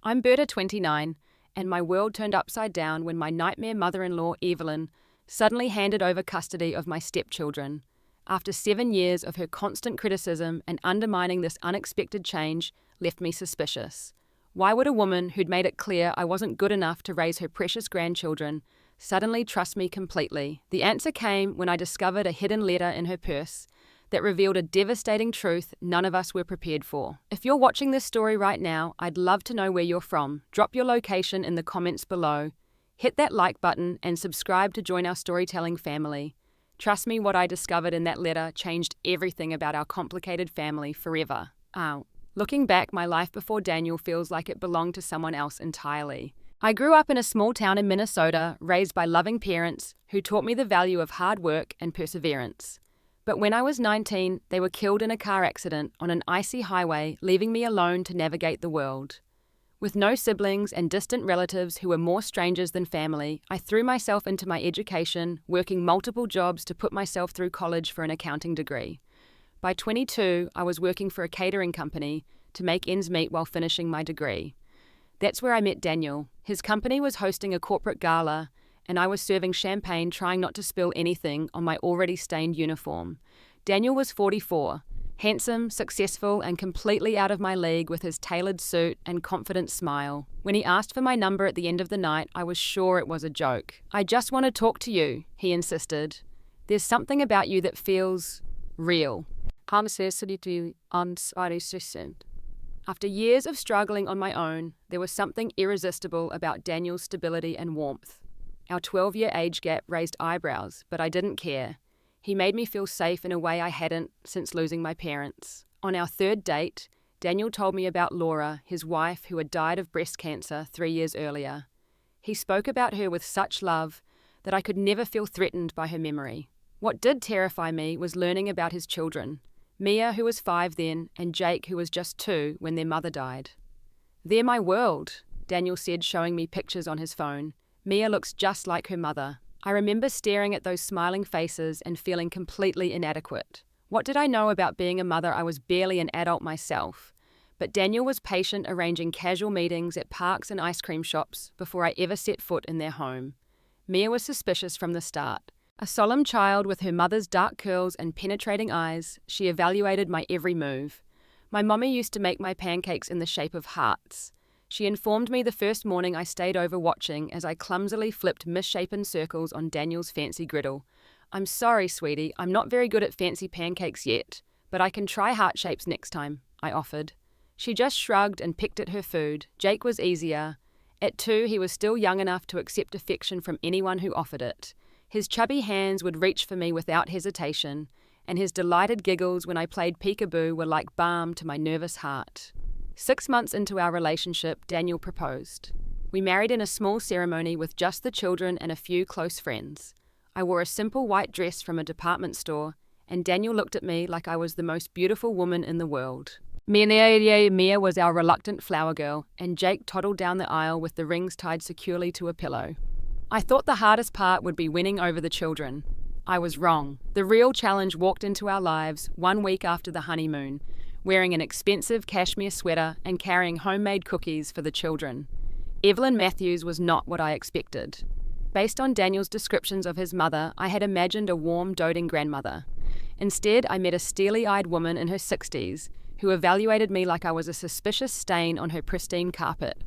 I'm Berta, 29, and my world turned upside down when my nightmare mother-in-law, Evelyn, suddenly handed over custody of my stepchildren. After 7 years of her constant criticism and undermining, this unexpected change left me suspicious. Why would a woman who'd made it clear I wasn't good enough to raise her precious grandchildren suddenly trust me completely? The answer came when I discovered a hidden letter in her purse that revealed a devastating truth none of us were prepared for. If you're watching this story right now, I'd love to know where you're from. Drop your location in the comments below. Hit that like button and subscribe to join our storytelling family. Trust me, what I discovered in that letter changed everything about our complicated family forever. Looking back, my life before Daniel feels like it belonged to someone else entirely. I grew up in a small town in Minnesota, raised by loving parents who taught me the value of hard work and perseverance. But when I was 19, they were killed in a car accident on an icy highway, leaving me alone to navigate the world. With no siblings and distant relatives who were more strangers than family, I threw myself into my education, working multiple jobs to put myself through college for an accounting degree. By 22, I was working for a catering company to make ends meet while finishing my degree. That's where I met Daniel. His company was hosting a corporate gala, and I was serving champagne, trying not to spill anything on my already stained uniform. Daniel was 44, handsome, successful, and completely out of my league with his tailored suit and confident smile. When he asked for my number at the end of the night, I was sure it was a joke. "I just want to talk to you," he insisted. "There's something about you that feels real." After years of struggling on my own, there was something irresistible about Daniel's stability and warmth. Our 12-year age gap raised eyebrows, but I didn't care. He made me feel safe in a way I hadn't since losing my parents. On our third date, Daniel told me about Laura, his wife, who had died of breast cancer 3 years earlier. He spoke about her with such love that I could never feel threatened by her memory. What did terrify me was learning about his children. Mia, who was 5 then, and Jake, who was just 2 when their mother died. "They're my world," Daniel said, showing me pictures on his phone. Mia looks just like her mother. I remember staring at those smiling faces and feeling completely inadequate. What did I know about being a mother? I was barely an adult myself. But Daniel was patient, arranging casual meetings at parks and ice cream shops before I ever set foot in their home. Mia was suspicious from the start. A solemn child with her mother's dark curls and penetrating eyes, she evaluated my every move. My mommy used to make my pancakes in the shape of hearts. She informed me the first morning I stayed over watching as I clumsily flipped misshapen circles on Daniel's fancy griddle. "I'm sorry, sweetie, I'm not very good at fancy pancakes yet, but I can try heart shapes next time," I offered. She just shrugged and picked at her food. Jake was easier. At 2, he was still young enough to accept affection from anyone who offered it. His chubby hands would reach for me without hesitation, and his delighted giggles when I played peekaboo were like balm to my nervous heart. 6 months into our relationship, Daniel proposed. We married in a small ceremony with just the children and a few close friends. I wore a simple white dress from a department store, and Daniel looked at me like I was the most beautiful woman in the world. Mia was our reluctant flower girl, and Jake toddled down the aisle with the rings tied securely to a pillow. I thought the hardest part would be winning over the children. I was wrong. The real challenge walked into our lives 1 week after the honeymoon, wearing an expensive cashmere sweater and carrying homemade cookies for the children. Evelyn Matthews was not what I expected. Based on Daniel's descriptions of his mother, I had imagined a warm, doting grandmother. Instead, I met a steely-eyed woman in her 60s who evaluated me like I was a suspicious stain on her pristine carpet.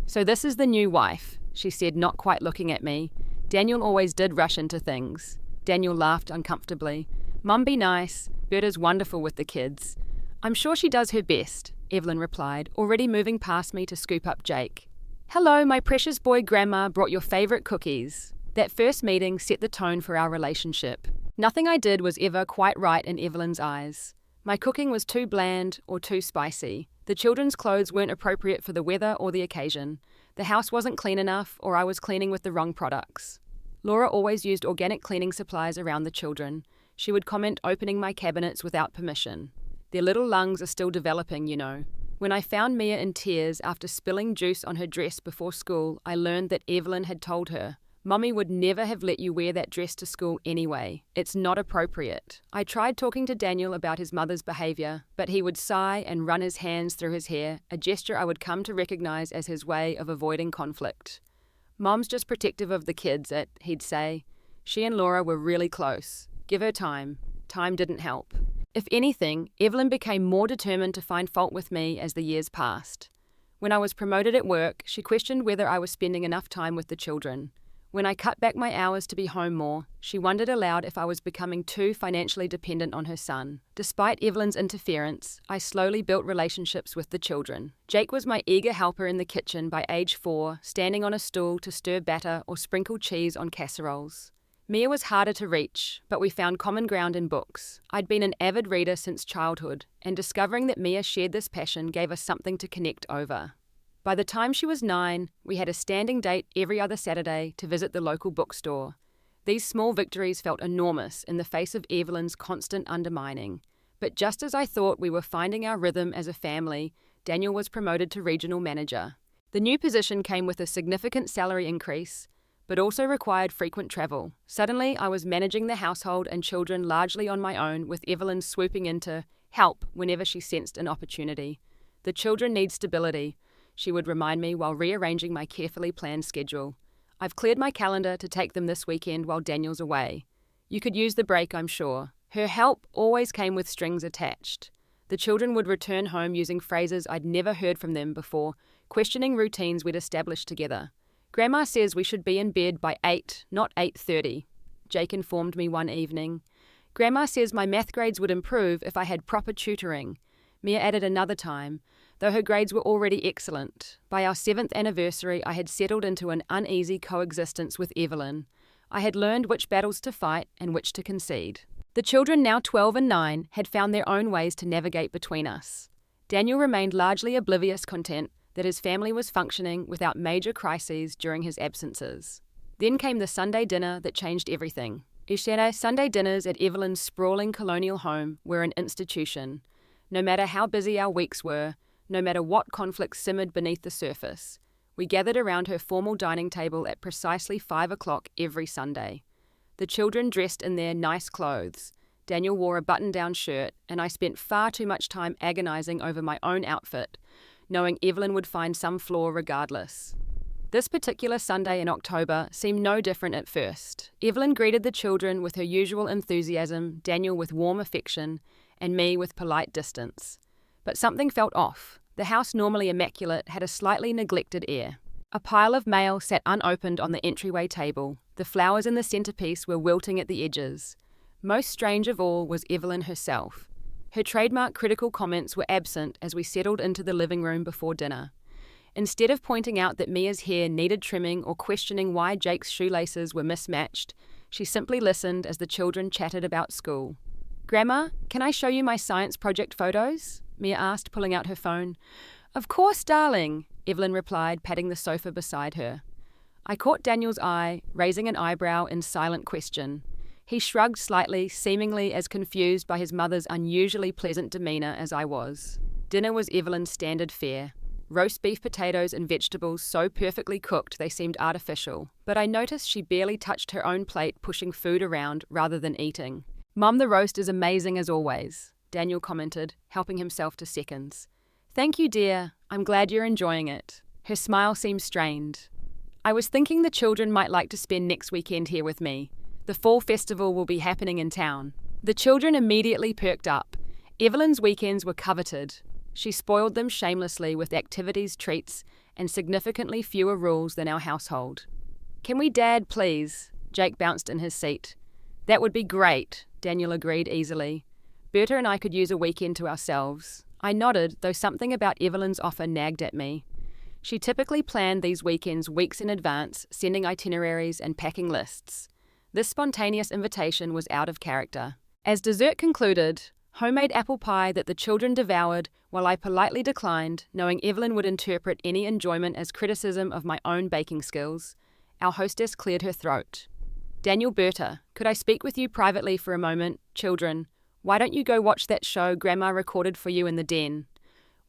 "So this is the new wife," she said, not quite looking at me. Daniel always did rush into things. Daniel laughed uncomfortably. "Mum be nice. Berta's wonderful with the kids." "I'm sure she does her best," Evelyn replied, already moving past me to scoop up Jake. "Hello, my precious boy, Grandma brought your favorite cookies." That first meeting set the tone for our relationship. Nothing I did was ever quite right in Evelyn's eyes. My cooking was too bland or too spicy. The children's clothes weren't appropriate for the weather or the occasion. The house wasn't clean enough, or I was cleaning with the wrong products. Laura always used organic cleaning supplies around the children. She would comment opening my cabinets without permission. Their little lungs are still developing, you know. When I found Mia in tears after spilling juice on her dress before school, I learned that Evelyn had told her, Mummy would never have let you wear that dress to school anyway. It's not appropriate. I tried talking to Daniel about his mother's behaviour, but he would sigh and run his hands through his hair, a gesture I would come to recognise as his way of avoiding conflict. Mom's just protective of the kids, he'd say. She and Laura were really close. Give her time. Time didn't help. If anything, Evelyn became more determined to find fault with me as the years passed. When I was promoted at work, she questioned whether I was spending enough time with the children. When I cut back my hours to be home more, she wondered aloud if I was becoming too financially dependent on her son. Despite Evelyn's interference, I slowly built relationships with the children. Jake was my eager helper in the kitchen by age 4, standing on a stool to stir batter or sprinkle cheese on casseroles. Mia was harder to reach, but we found common ground in books. I'd been an avid reader since childhood, and discovering that Mia shared this passion gave us something to connect over. By the time she was 9, we had a standing date every other Saturday to visit the local bookstore. These small victories felt enormous in the face of Evelyn's constant undermining. But just as I thought we were finding our rhythm as a family, Daniel was promoted to regional manager. The new position came with a significant salary increase, but also required frequent travel. Suddenly, I was managing the household and children largely on my own, with Evelyn swooping in to help whenever she sensed an opportunity. The children need stability, she would remind me while rearranging my carefully planned schedule. I've cleared my calendar to take them this weekend while Daniel's away. You could use the break, I'm sure. Her help always came with strings attached. The children would return home using phrases I'd never heard from them before, questioning routines we'd established together. Grandma says we should be in bed by 8, not 8:30, Jake informed me one evening. Grandma says my math grades would improve if I had proper tutoring. Mia added another time, though her grades were already excellent. By our 7th anniversary, I had settled into an uneasy coexistence with Evelyn. I had learned which battles to fight and which to concede. The children, now 12 and 9, had found their own ways to navigate between us. Daniel remained largely oblivious, content that his family was functioning without major crises during his absences. Then came the Sunday dinner that changed everything. Sunday dinners at Evelyn's sprawling colonial home were an institution. No matter how busy our weeks were, no matter what conflicts simmered beneath the surface, we gathered around her formal dining table at precisely 5 o'clock every Sunday. The children dressed in their nice clothes. Daniel wore a button-down shirt, and I spent far too much time agonizing over my own outfit, knowing Evelyn would find some flaw regardless. This particular Sunday in October seemed no different at first. Evelyn greeted the children with her usual enthusiasm, Daniel with warm affection, and me with polite distance. But something felt off. The house, normally immaculate, had a slightly neglected air. A pile of mail sat unopened on the entryway table. The flowers in the centerpiece were wilting at the edges. Most strange of all was Evelyn herself. Her trademark critical comments were absent as we settled into the living room before dinner. Instead of pointing out that Mia's hair needed trimming or questioning why Jake's shoelaces were mismatched, she simply listened as the children chatted about school. "Grandma, can I show you my science project photos?" Mia asked, pulling out her phone. "Of course, darling," Evelyn replied, patting the sofa beside her. I caught Daniel's eye, raising an eyebrow in silent question. He shrugged slightly, seemingly as confused by his mother's unusually pleasant demeanour as I was. Dinner was Evelyn's standard fare. Roast beef, potatoes and vegetables so perfectly cooked they seemed artificial, but I noticed she barely touched her own plate, pushing food around rather than eating. "Mum, the roast is amazing as always," Daniel commented, helping himself to seconds. "Thank you, dear. I'm glad you're enjoying it." Her smile seemed strained. "I was thinking the children might like to spend next weekend here with me. The fall festival will be happening in town." The children immediately perked up. Evelyn's weekends were coveted. She spoiled them shamelessly with activities, treats, and significantly fewer rules than our household. "Can we, Dad, please?" Jake bounced in his seat. "That would be great," Daniel agreed easily. "Berta and I could use a weekend to ourselves." I nodded, though something about Evelyn's offer nagged at me. She typically planned these weekends weeks in advance, sending itineraries and packing lists. This spontaneous invitation was out of character. As dessert concluded, homemade apple pie that the children devoured, while I politely declined, knowing Evelyn would interpret any enjoyment as criticism of my own baking skills, our hostess cleared her throat. "Daniel, Berta, could I speak with you privately for a moment? Children, why don't you go watch that show Grandma recorded for you in the den?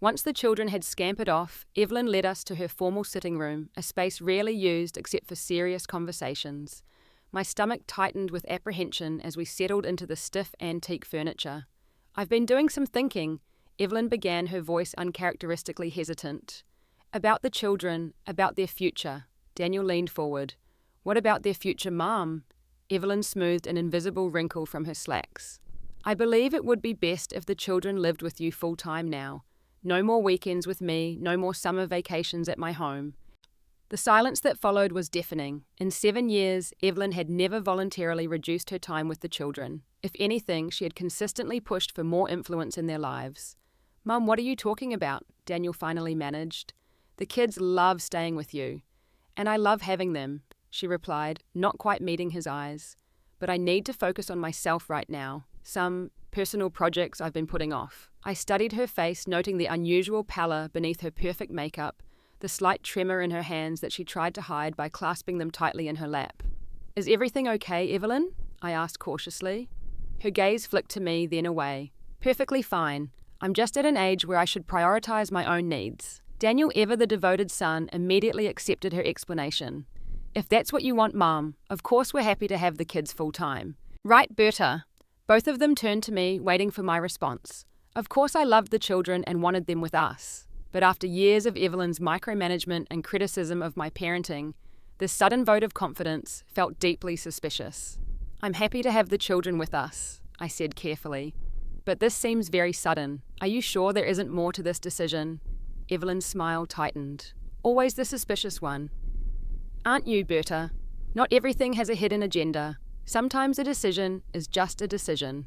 Once the children had scampered off, Evelyn led us to her formal sitting room, a space rarely used except for serious conversations. My stomach tightened with apprehension as we settled into the stiff antique furniture. "I've been doing some thinking," Evelyn began, her voice uncharacteristically hesitant. "About the children, about their future." Daniel leaned forward. "What about their future, Mom?" Evelyn smoothed an invisible wrinkle from her slacks. "I believe it would be best if the children lived with you full-time now. No more weekends with me, no more summer vacations at my home." The silence that followed was deafening. In 7 years, Evelyn had never voluntarily reduced her time with the children. If anything, she had consistently pushed for more influence in their lives. "Mum, what are you talking about?" Daniel finally managed. "The kids love staying with you." "And I love having them," she replied, not quite meeting his eyes. "But I need to focus on myself right now. Some personal projects I've been putting off." I studied her face, noting the unusual pallor beneath her perfect makeup, the slight tremor in her hands that she tried to hide by clasping them tightly in her lap. "Is everything okay, Evelyn?" I asked cautiously. Her gaze flicked to me, then away. "Perfectly fine. I'm just at an age where I should prioritize my own needs." Daniel, ever the devoted son, immediately accepted her explanation. "If that's what you want, Mom, of course we're happy to have the kids full-time." "Right, Berta?" Both of them turned to me, waiting for my response. Of course I loved the children and wanted them with us. But after years of Evelyn's micromanagement and criticism of my parenting, this sudden vote of confidence felt deeply suspicious. "I'm happy to have the children with us," I said carefully. "But this seems very sudden. Are you sure there isn't more to this decision?" Evelyn's smile tightened. "Always the suspicious one." "Aren't you, Berta? Not everything has a hidden agenda. Sometimes a decision is just a decision."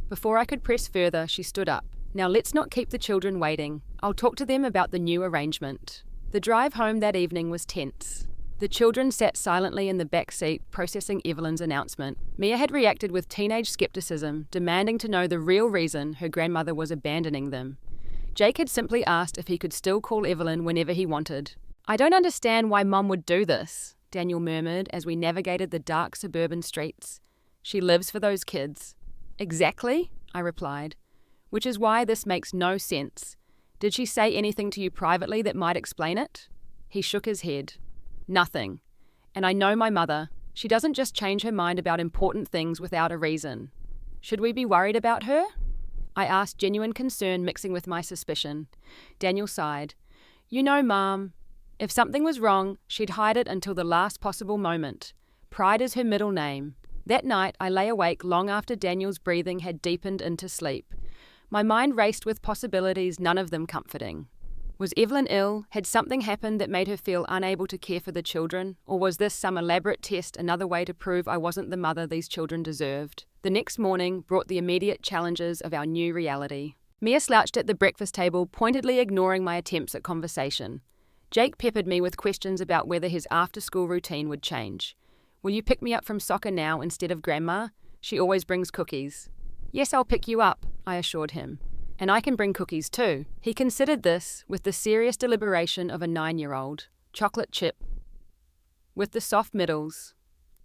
Before I could press further, she stood up. "Now let's not keep the children waiting. I'll talk to them about the new arrangement." The drive home that evening was tense. The children sat silently in the back seat, processing Evelyn's announcement. Mia had reacted with teenage skepticism, demanding to know the real reason her grandmother was abandoning them. Jake had simply asked if he could still call Evelyn whenever he wanted. "I don't understand why Mum would do this," Daniel murmured as we navigated the dark suburban streets. "She lives for those kids." "Exactly," I replied. "Which is why this makes no sense. Did she say anything to you privately that might explain it?" He shook his head. "Nothing. And I know my mother. She doesn't just change her mind about important things without a reason." "Should we be worried about her?" I asked, genuine concern mixing with my suspicion. Daniel sighed. "You know, Mom, if something was wrong, she'd hide it until the last possible moment. Pride is her middle name." That night, I lay awake long after Daniel's breathing had deepened into sleep. My mind raced with possibilities, none of them comforting. Was Evelyn ill? Had something happened that made her feel unable to care for the children? Or was this some elaborate test, another way to prove I wasn't the mother these children deserved? The next morning brought the immediate challenges of our new reality. Mia slouched at the breakfast table, pointedly ignoring my attempts at conversation. Jake peppered me with questions about whether his after-school routine would change. "Will you pick me up from soccer now instead of Grandma? She always brings cookies." "Yes, I'll pick you up," I assured him. "And I can bring cookies too." He considered this with the serious deliberation of a 9-year-old. "Chocolate chip. With the soft middles."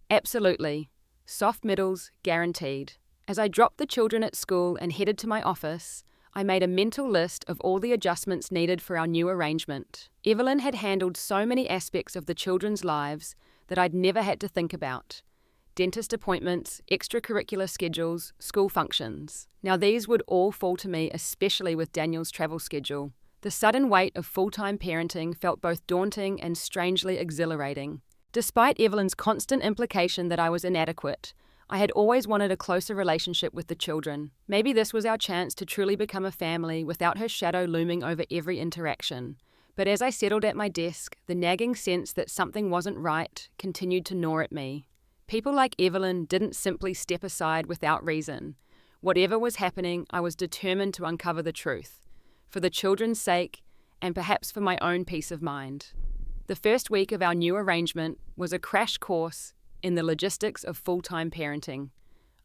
"Absolutely. Soft middles, guaranteed." As I dropped the children at school and headed to my office, I made a mental list of all the adjustments needed for our new arrangement. Evelyn had handled so many aspects of the children's lives that I'd never had to think about. Dentist appointments, extracurricular schedules, school functions. Now these would all fall to me, especially with Daniel's travel schedule. The sudden weight of full-time parenting felt both daunting and strangely exhilarating. Despite Evelyn's constant implication that I was inadequate, I had always wanted a closer relationship with the children. Maybe this was our chance to truly become a family without her shadow looming over every interaction. But as I settled at my desk, the nagging sense that something wasn't right continued to gnaw at me. People like Evelyn didn't simply step aside without reason. Whatever was happening, I was determined to uncover the truth, for the children's sake, and perhaps for my own peace of mind. The first week of our new arrangement was a crash course in the logistics of full-time parenting.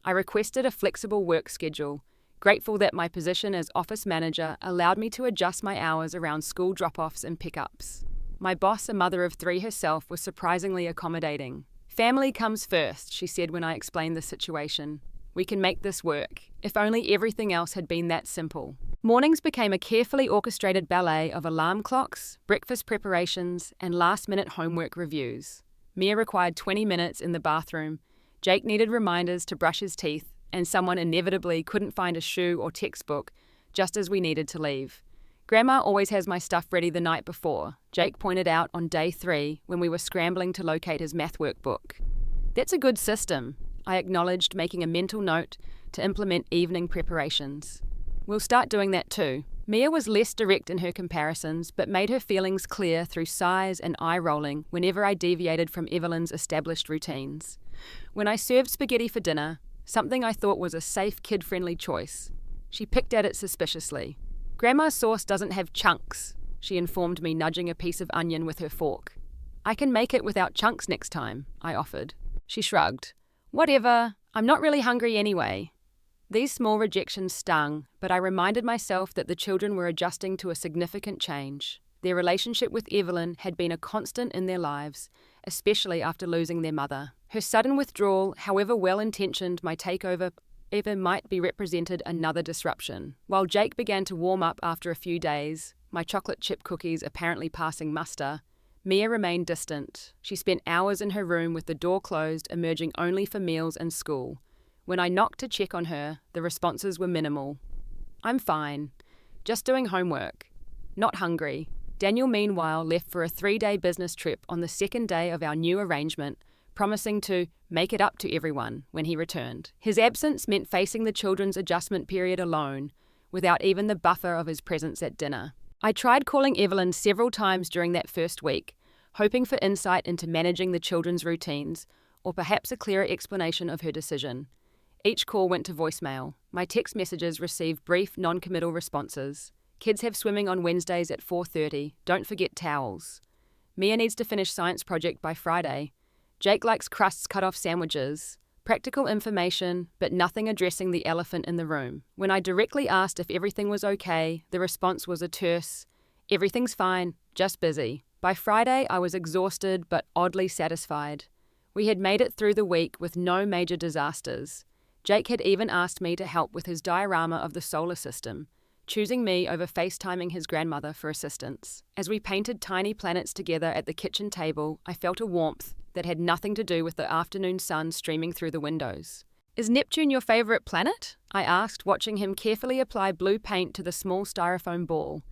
I requested a flexible work schedule, grateful that my position as office manager allowed me to adjust my hours around school drop-offs and pickups. My boss, a mother of 3 herself, was surprisingly accommodating. "Family comes first," she said when I explained the situation. "We can make this work. If only everything else had been that simple." Mornings became a carefully orchestrated ballet of alarm clocks, breakfast preparations, and last-minute homework reviews. Mia required 20 minutes in the bathroom, Jake needed reminders to brush his teeth, and someone inevitably couldn't find a shoe or textbook just as we needed to leave. Grandma always has my stuff ready the night before, Jake pointed out on day 3 when we were scrambling to locate his math workbook. That's a good system, I acknowledged, making a mental note to implement evening preparations. We'll start doing that too. Mia was less direct in her comparisons, but made her feelings clear through sighs and eye-rolling whenever I deviated from Evelyn's established routines. When I served spaghetti for dinner, something I thought was a safe, kid-friendly choice, she picked at it suspiciously. Grandma's sauce doesn't have chunks, she informed me, nudging a piece of onion with her fork. I can make it without chunks next time, I offered. She shrugged. Whatever, I'm not really hungry anyway. These small rejections stung, but I reminded myself that the children were adjusting to a significant change. Their relationship with Evelyn had been a constant in their lives, especially after losing their mother. Her sudden withdrawal, however well-intentioned my takeover ever might be, represented another disruption. While Jake began to warm up after a few days, my chocolate chip cookies apparently passing muster, Mia remained distant. She spent hours in her room with the door closed, emerging only for meals and school. When I knocked to check on her, the responses were minimal. I'm fine. Just doing homework. Not hungry. Daniel, meanwhile, left for a 3-day business trip on the second day of our new arrangement, promising to make it up to everyone when he returned. His absence meant facing the children's adjustment period alone, without even the buffer of his presence at dinner. I tried calling Evelyn several times during that first week, hoping for insight into managing the children's routines, or perhaps a clearer explanation of her decision. Each call went to voicemail. My text messages received brief, non-committal responses. Kids have swimming on Wednesdays at 4:30. Don't forget towels. Mia needs to finish science project by Friday. Jake likes crusts cut off sandwiches. Practical information, but nothing addressing the elephant in the room. When I directly asked if everything was okay, the response was a terse, "Everything's fine, just busy." By Friday, I was exhausted but oddly satisfied. We had made it through the week with no major disasters. Jake had even asked me to help with his diorama of the solar system, choosing me over FaceTiming his grandmother for assistance. As we painted tiny planets together at the kitchen table, I felt a warmth that had nothing to do with the afternoon sun streaming through the windows. "Is Neptune your favourite planet?" I asked, watching him carefully apply blue paint to the small styrofoam ball.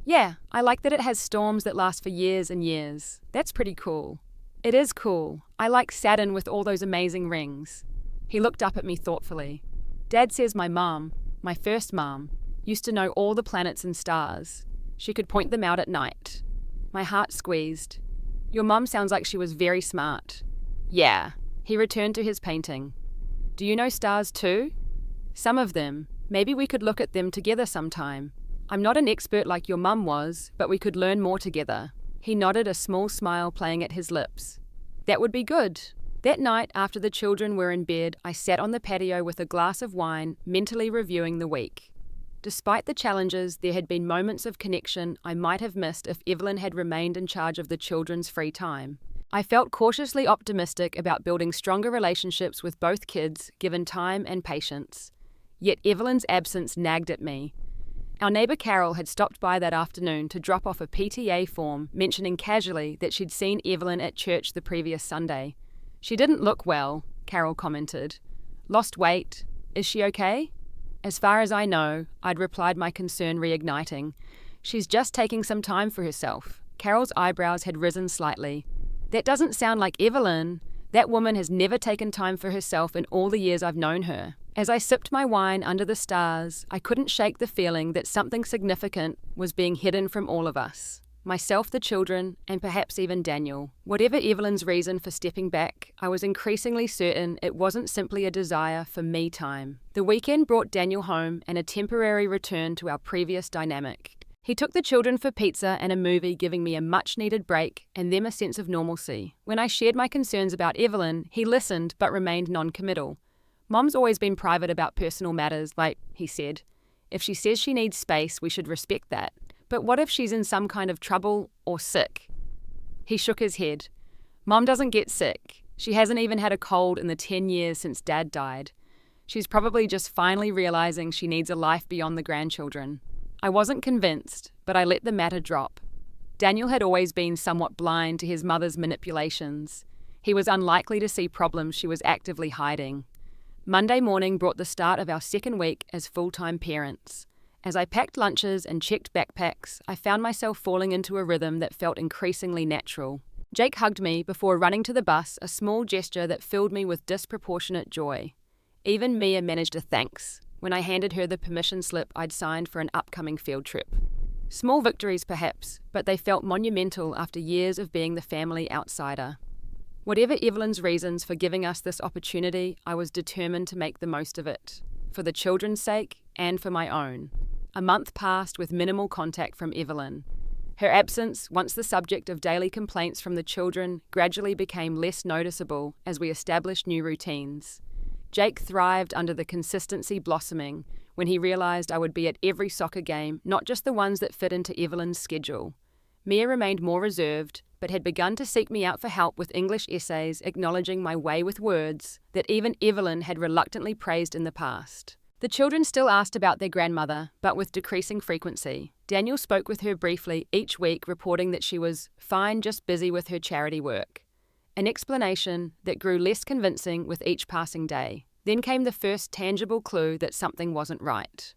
"Yeah, I like that it has storms that last for years and years. That's pretty cool." "It is cool. I like Saturn with all those amazing rings." He looked up at me thoughtfully. "Dad says my first mom, used to know all the planets and stars. She could point them out at night." My heart squeezed. "Your mum sounds like she was very smart." "Yeah." He returned to his painting. "Do you know stars too?" "Some of them. Maybe we could look at them together sometime. I'm not an expert like your mum was, but we could learn more together." He nodded, a small smile playing at his lips. "That would be good." That night, after the children were in bed, I sat on the patio with a glass of wine, mentally reviewing the week. Despite the challenges, there had been moments of connection I might have missed if Evelyn had remained in charge of the children's free time. I felt cautiously optimistic about building stronger relationships with both kids, given time and patience. Yet Evelyn's absence nagged at me. Our neighbour Carol had stopped by that afternoon to drop off a PTA form, mentioning casually that she'd seen Evelyn at church the previous Sunday. "She didn't look well," Carol commented. "Lost weight. Is she okay?" "As far as I know," I'd replied, my concern reigniting. "She's just taking some time for herself." Carol's eyebrows had risen slightly. "That doesn't sound like Evelyn. That woman has never taken time for herself in all the years I've known her." As I sipped my wine under the stars, I couldn't shake the feeling that something significant was being hidden from all of us. Myself, the children, and perhaps even Daniel. Whatever Evelyn's reason for stepping back, I was increasingly certain it wasn't simply a desire for me time. The weekend brought Daniel home and a temporary return to our previous dynamic. He took the children for pizza and a movie, giving me a much-needed break and them a sense of normalcy. When I shared my concerns about Evelyn, he listened but remained non-committal. "Mom's always been private about personal matters, he said. If she says she needs space, we should respect that. But what if she's in some kind of trouble or sick?" He shook his head. "Mom doesn't get sick. She hasn't even had a cold in the 10 years since Dad died. She's probably just finally realizing she needs a life beyond the grandchildren." I wasn't convinced, but I let the matter drop. Daniel had always been somewhat blind to his mother's manipulations. He was unlikely to see problems she was actively hiding. Monday morning brought the start of our second week as full-time parents. As I packed lunches and checked backpacks, I found myself falling into a rhythm that felt increasingly natural. Jake hugged me before running to the bus, a small gesture that filled me with disproportionate joy. Even Mia managed a thanks when I handed her the permission slip I'd signed for an upcoming field trip. Small victories perhaps, but they felt monumental after years of being the family outsider. Whatever Evelyn's reasons for giving us this opportunity, I was determined to make the most of it, for the children's sake and for my own. A month passed with minimal contact from Evelyn. Her absence, once the subject of daily complaints from the children, gradually became less noticeable as we established new routines. Jake thrived under the consistency blossoming when he realised I would be at every soccer game, not just the ones that fit into Evelyn's schedule. Mia remained more reserved, but had begun to seek me out for help with English essays acknowledging my way with words that even Evelyn had reluctantly praised in the past. The children still asked about their grandmother, but with decreasing frequency. Daniel spoke with her briefly each week, reporting that she was fine, just busy with her charity work. An explanation that grew less convincing with each passing day. Then came the first tangible clue that something wasn't right.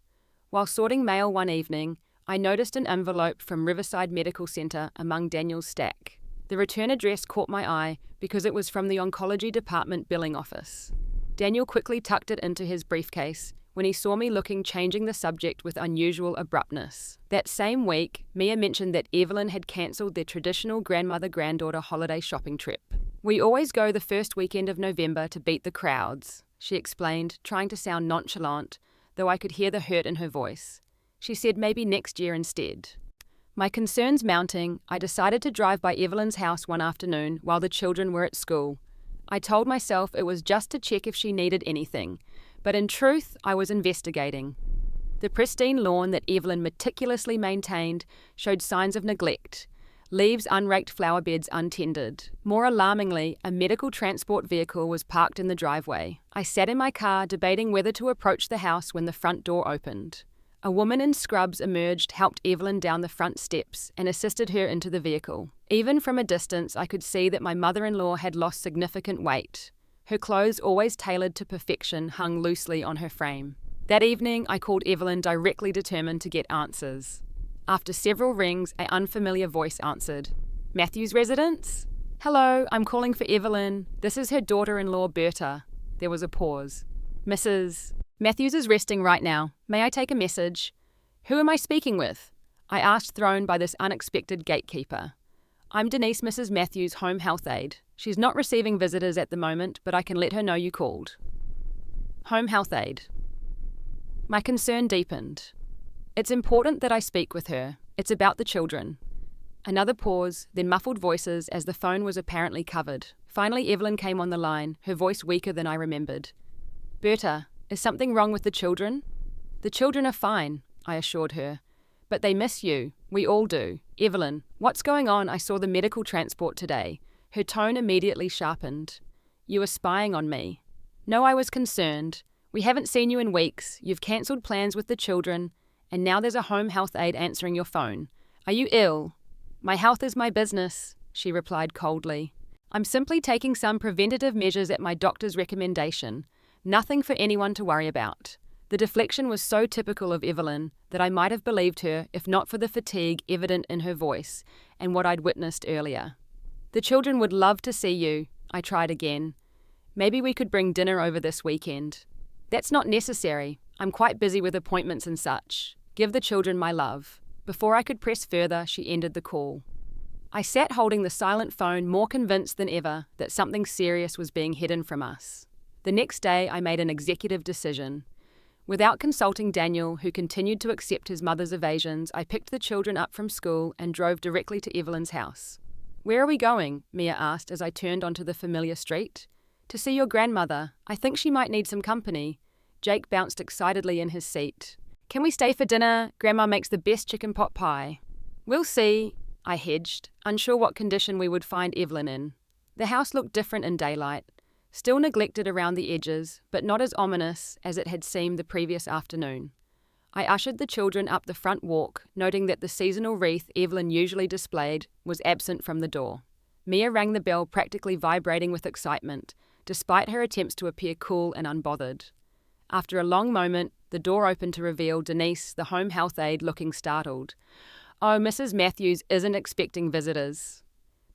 While sorting mail one evening, I noticed an envelope from Riverside Medical Center among Daniel's stack. The return address caught my eye because it was from the oncology department billing office. Daniel quickly tucked it into his briefcase when he saw me looking, changing the subject with unusual abruptness. That same week, Mia mentioned that Evelyn had cancelled their traditional grandmother-granddaughter holiday shopping trip. "We always go the first weekend of November to beat the crowds," she explained, trying to sound nonchalant, though I could hear the hurt in her voice. She said maybe next year instead. My concerns mounting, I decided to drive by Evelyn's house one afternoon while the children were at school. I told myself it was just to check if she needed anything, but in truth, I was investigating. The pristine lawn that Evelyn meticulously maintained showed signs of neglect, leaves unraked, flower beds untended. More alarmingly, a medical transport vehicle was parked in the driveway. I sat in my car debating whether to approach the house when the front door opened. A woman in scrubs emerged, helped Evelyn down the front steps, and assisted her into the vehicle. Even from a distance, I could see that my mother-in-law had lost significant weight. Her clothes, always tailored to perfection, hung loosely on her frame. That evening, I called Evelyn, directly determined to get answers. After several rings, an unfamiliar voice answered. "Matthew's residence?" "Hello, I'm calling for Evelyn. This is her daughter-in-law, Berta." There was a pause. "Mrs. Matthews is resting right now. May I take a message?" "Who am I speaking with?" I asked, thrown by this unexpected gatekeeper. "I'm Denise, Mrs. Matthews' home health aide. She's not receiving visitors at the moment, but I can let her know you called." Home health aide. My concern deepened. "It's important that I speak with her. It's about the children." Another pause, then muffled voices as the phone was apparently covered. Finally, Evelyn came on the line, her voice weaker than I remembered. "Berta, is something wrong with the children?" "The children are fine," I assured her. "But they miss you. We all do. Evelyn, what's going on? I saw the medical transport today." Her tone immediately sharpened. "You are spying on me." "No, I was concerned. We haven't seen you in weeks. You've cancelled plans with the children, and now there's a home health aide answering your phone. Are you ill?" "My health is my business," she replied coldly. "I'm simply taking some preventative measures at my doctor's recommendation. Nothing for anyone to worry about." The deflection was so typical of Evelyn that I might have believed her if not for the fatigue evident in her voice and what I'd witnessed earlier. "The children would love to see you," I tried again. "Maybe we could bring dinner over this weekend." "That's not necessary. I'm quite busy with appointments and such. Give the children my love." Before I could press further, she ended the call. I sat holding the silent phone, more convinced than ever that something serious was being hidden from us. The next day, I made an executive decision. Without consulting Daniel, who continued to accept his mother's evasions, I picked the children up from school and drove directly to Evelyn's house. "Where are we going?" Mia asked as I turned onto the familiar street. "To see your grandmother. I think she might need some company." Jake bounced excitedly in his seat. "Can we stay for dinner? Grandma makes the best chicken pot pie." "We'll see," I hedged, unsure what condition we would find Evelyn in. The house looked different in daylight. Still neglected around the edges, but not as ominous as it had seemed the previous afternoon. I ushered the children up the front walk, noting that the seasonal wreath Evelyn usually displayed was absent from the door. Mia rang the bell, practically vibrating with excitement, despite her attempts to appear cool and unbothered. After a long moment, the door opened to reveal Denise, the home health aide, looking startled. "Oh, Mrs. Matthews isn't expecting visitors."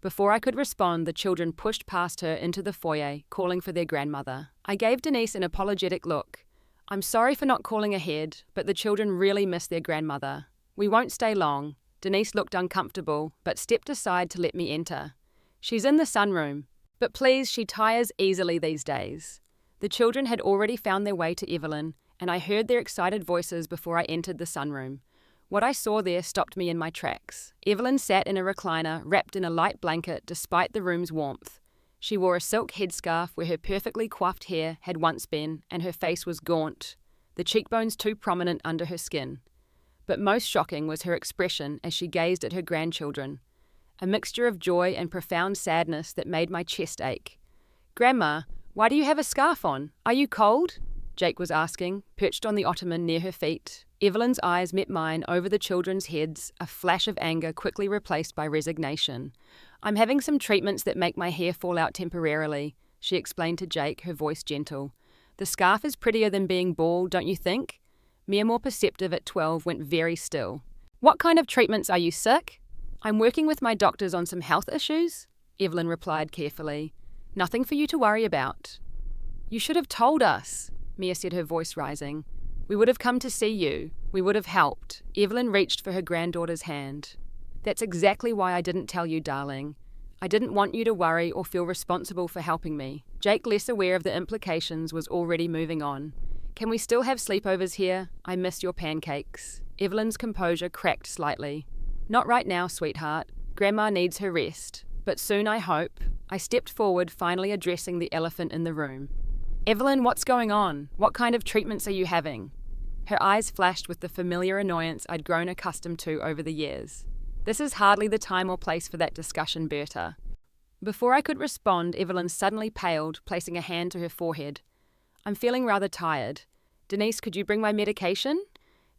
Before I could respond, the children pushed past her into the foyer, calling for their grandmother. I gave Denise an apologetic look. "I'm sorry for not calling ahead, but the children really miss their grandmother. We won't stay long." Denise looked uncomfortable, but stepped aside to let me enter. "She's in the sunroom, but please, she tires easily these days." The children had already found their way to Evelyn, and I heard their excited voices before I entered the sunroom. What I saw there stopped me in my tracks. Evelyn sat in a recliner, wrapped in a light blanket despite the room's warmth. She wore a silk headscarf where her perfectly coiffed hair had once been, and her face was gaunt, the cheekbones too prominent under her skin. But most shocking was her expression as she gazed at her grandchildren, a mixture of joy and profound sadness that made my chest ache. "Grandma, why do you have a scarf on? Are you cold?" Jake was asking, perched on the ottoman near her feet. Evelyn's eyes met mine over the children's heads, a flash of anger quickly replaced by resignation. "I'm having some treatments that make my hair fall out temporarily," she explained to Jake, her voice gentle. "The scarf is prettier than being bald, don't you think?" Mia, more perceptive at 12, went very still. "What kind of treatments? Are you sick?" "I'm working with my doctors on some health issues," Evelyn replied carefully. "Nothing for you to worry about." "You should have told us," Mia said, her voice rising. "We would have come to see you. We would have helped." Evelyn reached for her granddaughter's hand. "That's exactly why I didn't tell you, darling. I didn't want you to worry or feel responsible for helping me." Jake, less aware of the implications, was already moving on. "Can we still have sleepovers here? I miss your pancakes." Evelyn's composure cracked slightly. "Not right now, sweetheart. Grandma needs her rest. But soon, I hope." I stepped forward, finally addressing the elephant in the room. "Evelyn, what's going on? What kind of treatments are you having?" Her eyes flashed with the familiar annoyance I'd grown accustomed to over the years. "This is hardly the time or place for that discussion, Berta." Before I could respond, Evelyn suddenly paled, placing a hand to her forehead. "I'm feeling rather tired. Denise, could you bring my medication?"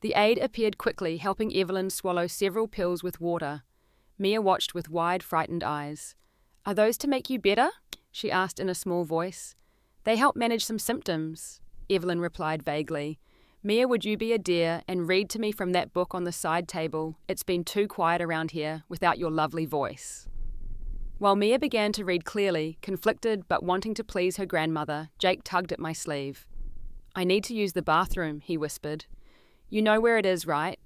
The aide appeared quickly, helping Evelyn swallow several pills with water. Mia watched with wide, frightened eyes. "Are those to make you better?" she asked in a small voice. "They help manage some symptoms," Evelyn replied vaguely. "Mia, would you be a dear and read to me from that book on the side table? It's been too quiet around here without your lovely voice." While Mia began to read clearly, conflicted but wanting to please her grandmother, Jake tugged at my sleeve. "I need to use the bathroom," he whispered. "You know where it is, right?"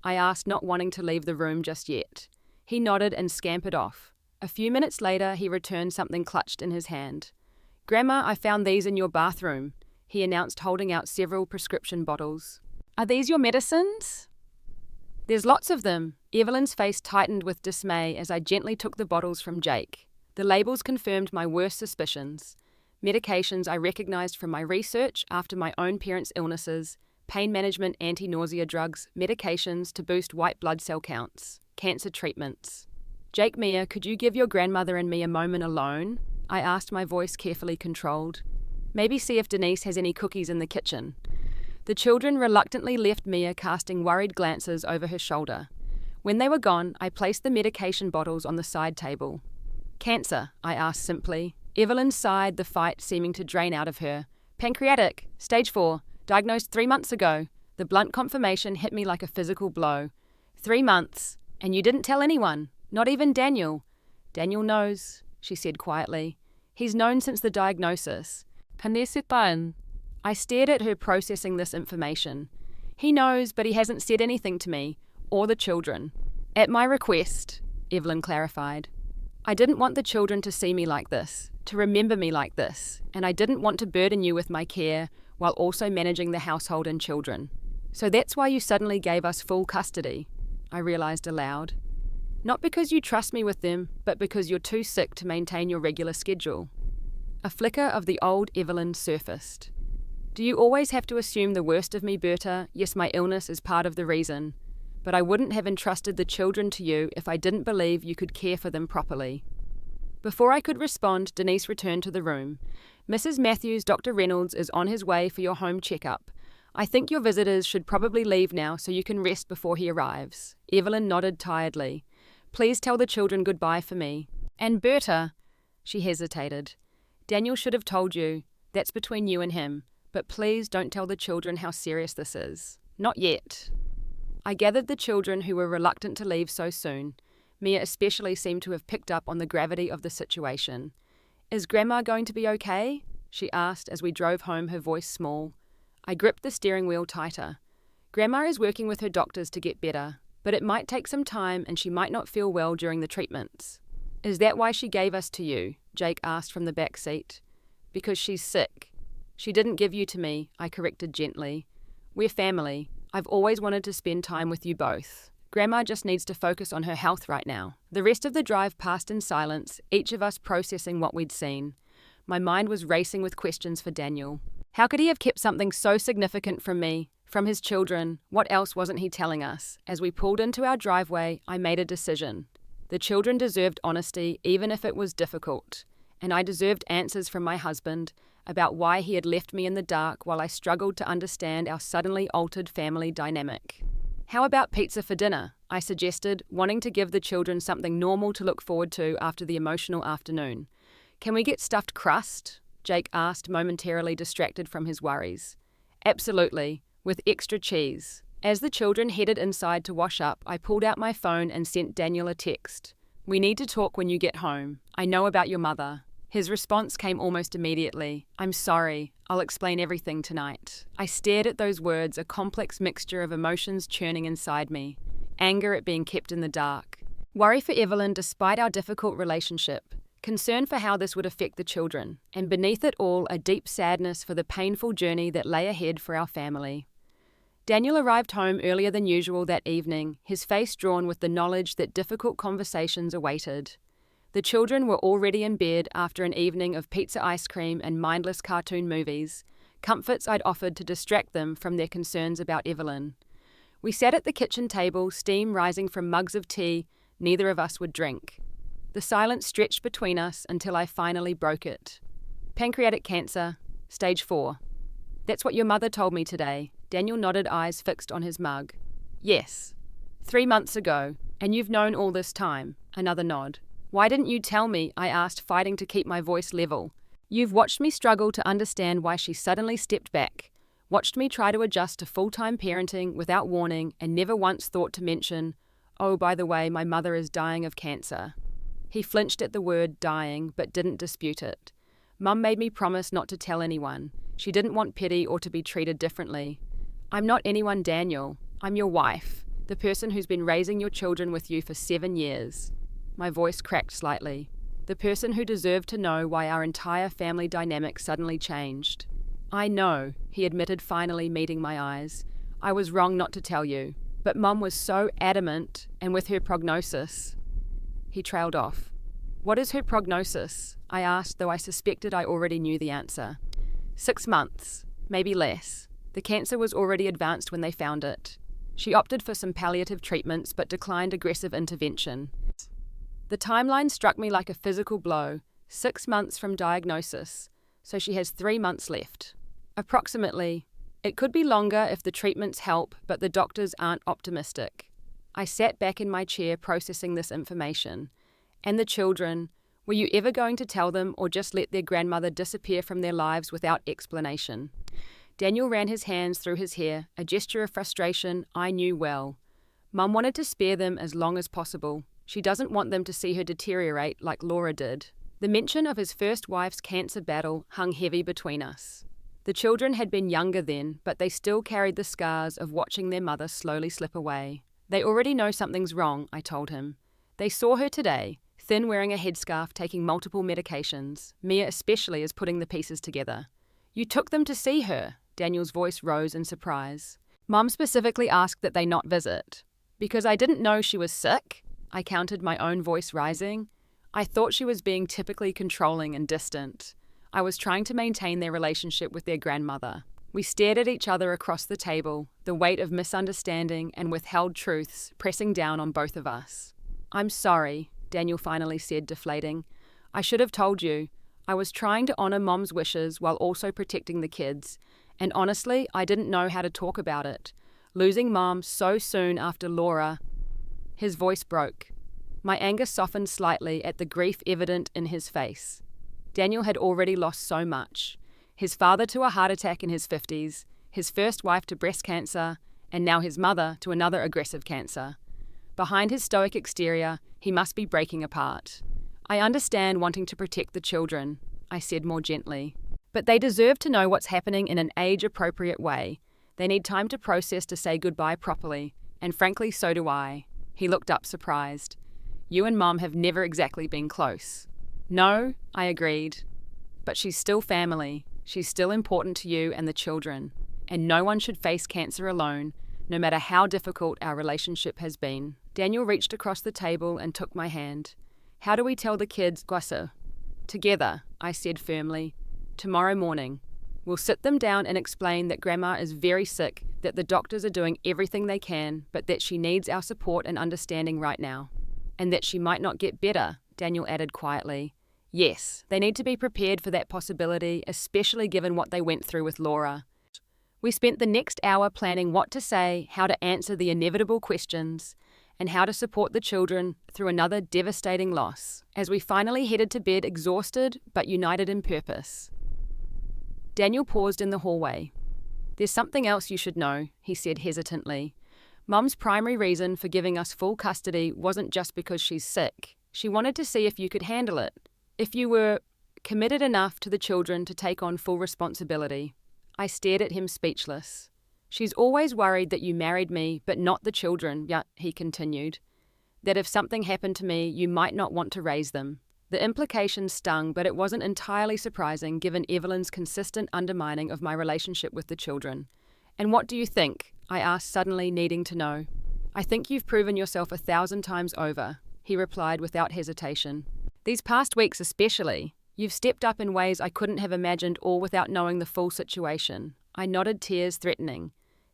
I asked, not wanting to leave the room just yet. He nodded and scampered off. A few minutes later, he returned something clutched in his hand. "Grandma, I found these in your bathroom," he announced, holding out several prescription bottles. "Are these your medicines?" "There's lots of them." Evelyn's face tightened with dismay as I gently took the bottles from Jake. The labels confirmed my worst suspicions. Medications I recognized from my research after my own parents' illnesses, pain management, anti-nausea drugs, medications to boost white blood cell counts, cancer treatments. "Jake, Mia, could you give your grandmother and me a moment alone?" I asked, my voice carefully controlled. "Maybe see if Denise has any cookies in the kitchen." The children reluctantly left Mia, casting worried glances over her shoulder. When they were gone, I placed the medication bottles on the side table. "Cancer?" I asked simply. Evelyn sighed, the fight seeming to drain out of her. "Pancreatic, stage 4, diagnosed 3 months ago." The blunt confirmation hit me like a physical blow. 3 months, and you didn't tell anyone, not even Daniel. "Daniel knows," she said quietly. "He's known since the diagnosis." I stared at her, processing this information. "He knows, but he hasn't said anything to me, or the children." "At my request," Evelyn clarified. "I didn't want the children to see me like this, to remember me like this, and I didn't want to burden you with my care while also managing the household and children. So that's why you suddenly gave us full custody," I realized aloud. "Not because you trust me with them, but because you're too sick to maintain your regular schedule." A flicker of the old Evelyn surfaced. "Do you always have to assume the worst of me, Berta? Yes, my illness is part of the reason. But I wouldn't have entrusted the children to you if I didn't believe you could care for them properly." Before I could respond, Denise returned to the room. "Mrs. Matthews, Dr. Reynolds is on his way for your home checkup. I think your visitors should probably leave now so you can rest before he arrives. Evelyn nodded tiredly. Please tell the children goodbye for me. And Berta, she hesitated. Daniel should have told you. That's between you and him. But please don't tell the children how serious this is. Not yet. I gathered the children who were reluctant to leave so soon. Mia especially seemed to have picked up on the gravity of the situation. Is Grandma going to be okay? She asked as we drove home, her voice small. I gripped the steering wheel tighter. Grandma is working with her doctors to get better, but it might take some time and she might not feel well during the treatments. Is that why she gave us to you? Jake asked from the back seat. Because she's sick. She didn't give you to me, I corrected gently. We're family. I've always wanted to spend time with you both. Grandma just needs to focus on her health right now. The rest of the drive passed in silence, each of us processing what we'd seen. My mind was racing with questions for Daniel. How could he have kept something so significant from me, from his children? What else wasn't he telling us? As we pulled into our driveway, I made a decision. The children deserved honesty, even if it was difficult. And I deserved answers from my husband about why he had left me in the dark while I struggled to understand our suddenly altered family dynamic. How about pizza for dinner? I suggested, wanting to give the children something normal to look forward to after the emotional afternoon. Can we get stuffed crust? Jake asked, momentarily distracted from his worries. Absolutely, with extra cheese. As the children headed inside to wash up, I pulled out my phone and sent Daniel a text. We need to talk when you get home. I know about your mother. His response came almost immediately. I'm sorry. I'll explain everything tonight. I stared at those words, a complex mixture of emotions churning inside me. Anger at being kept in the dark. Worry for Evelyn despite our difficult relationship. Concern for how this would affect the children. And beneath it all, a deep sadness for the painful journey that lay ahead for our family. Daniel arrived home earlier than usual that evening, his face drawn with the knowledge that difficult conversations awaited. The children were already in bed after an evening of pizza ice cream and mindless cartoon movies, comforts I'd offered to distract them from their concerns about Evelyn. We sat at the kitchen table, steam rising from mugs of tea neither of us would drink. The silence stretched between us until I finally broke it. Pancreatic cancer, stage 4. That's what your mother told me today. Daniel nodded, eyes fixed on his mug. Yes. 3 months ago, and you've known all this time. Another nod. Why didn't you tell me? I asked, fighting to keep my voice level. You've watched me struggle to understand why she suddenly stepped back, watched me try to adjust to full-time parenting without warning, and never once thought to mention, oh, by the way, my mother is dying of cancer. He flinched at the word dying, but didn't dispute it. Mum made me promise not to tell anyone. She didn't want pity or to be treated differently. I'm not anyone, Daniel. I'm your wife, the person who's been raising your children with you for 7 years. My voice cracked slightly. The person who deserved to know why our entire family dynamic suddenly changed. I know, he admitted, finally meeting my eyes. I was wrong not to tell you. But Mum was so adamant, and with her prognosis. He trailed off. What is her prognosis? I asked, though I suspected I already knew the answer. 6 months, maybe less. The cancer was already advanced when they found it. She opted for some palliative treatments but declined aggressive intervention. The timeline struck me like a physical blow. 6 months from diagnosis, so she has 3 months left. Approximately. It could be longer if the treatments help, but the doctors aren't optimistic. I sat back in my chair processing this information. And the children, were you ever going to tell them or just let their grandmother disappear from their lives without explanation? Daniel ran his hands through his hair, a gesture of frustration I knew well. Mum wanted to spare them as long as possible. She doesn't want them to see her deteriorate like Laura did. The mention of his first wife's cancer battle hung heavy between us. The children had been younger then, but they still carried the scars of watching their mother slowly slip away. They already know something's wrong, I told him. They saw her today, thin, wearing a headscarf, taking multiple medications. Mia especially is putting the pieces together. You took them to see her. Daniel's voice rose in surprise. Mum specifically asked that they not visit. Because I didn't know she was sick? I countered, my own voice rising. I thought she was being typically controlling and distant. I was trying to maintain their relationship with their grandmother. We stared at each other across the table, the weight of misunderstanding and withheld truths pressing down on both of us. I'm sorry, Daniel finally said, deflating. I should have told you. I was trying to honor Mom's wishes while also protecting the kids, And honestly, I didn't know how to talk about it. Losing Mom so soon after Laura. His voice broke. My anger softened slightly at the grief evident in his face. Daniel had already lost so much. His father to a heart attack in his 50s, his first wife to breast cancer, and now his mother to another aggressive cancer. Behind his stoic exterior, he must be breaking apart. I understand wanting to protect the children, I said more gently. But they deserve to know what's happening in an age-appropriate way. They need time to process to say goodbye properly, and frankly, so do I. He looked up surprised. You and Mom have never exactly been close. No, I agreed. But she's still family. She's still important to you and the children. And no one should face cancer alone, no matter how difficult our relationship has been. Daniel reached across the table and took my hand. How do we tell the kids, Gwasa? Together, I said firmly. Tomorrow morning. We'll sit them down and explain that Grandma is very sick, that the doctors are doing everything they can, but that she needs our support and understanding right now. And that she might not get better, Daniel added quietly. Yes, they need to be prepared for that possibility, especially given what they went through with Laura. We spent the next hour planning what to say, how to answer the inevitable questions, and how to support the children through another devastating loss, as we finally headed to bed exhausted but united in purpose. Daniel paused in the hallway. There's something else you should know, he said hesitantly. Mum's primary reason for giving us full custody wasn't just because she's sick. She wanted to see if you could handle it, if you were committed enough to the children to take on full responsibility. I stared at him speechless. She's always worried that you married me, but not the children, he continued. That if something happened to me, you might not want to raise them. The implication stung, but it wasn't entirely surprising given Evelyn's consistent undermining of my relationship with the children. And what do you think? I asked, suddenly needing to know. I think you've proven yourself 1,000 times over, he replied without hesitation. These past weeks especially. You've stepped up in ways I couldn't have imagined, all without knowing the full situation. I nodded, tears threatening.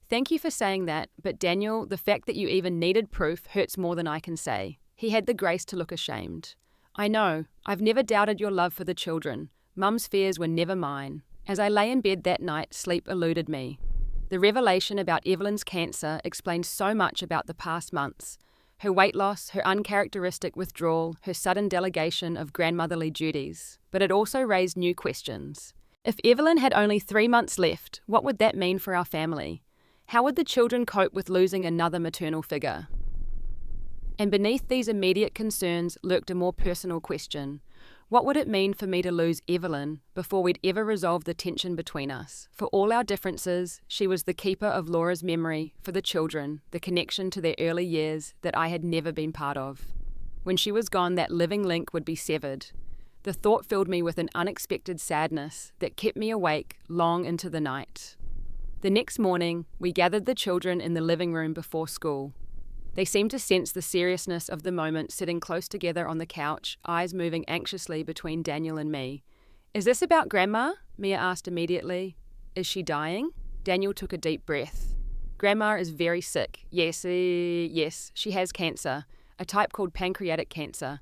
Thank you for saying that, but Daniel, the fact that you even needed proof hurts more than I can say. He had the grace to look ashamed. I know. I've never doubted your love for the children. Mum's fears were never mine. As I lay in bed that night, sleep eluded me. The revelation about Evelyn's cancer explained so much about the past months. Her weight loss, her uncharacteristic withdrawal, her sudden delegation of grandmotherly duties. But it also raised new questions. If Evelyn had only 3 months left, what would that mean for our family? How would the children cope with losing another maternal figure? And beneath these immediate concerns lurked a more personal question. What would it mean for me to lose Evelyn before we'd ever resolve the tension between us? For all our differences, she was the keeper of Laura's memory, for the children, the connection to their early years that I had never been part of. When she was gone, that living link would be severed. The thought filled me with an unexpected sadness that kept me awake long into the night. The next morning, we gathered the children in the living room before school. They seemed to sense the seriousness of the moment, sitting close together on the couch, eyes moving anxiously between Daniel and me. Is this about Grandma? Mia asked immediately. Is she dying? Daniel took a deep breath. Grandma is very sick. Yes, she has cancer, a type called pancreatic cancer.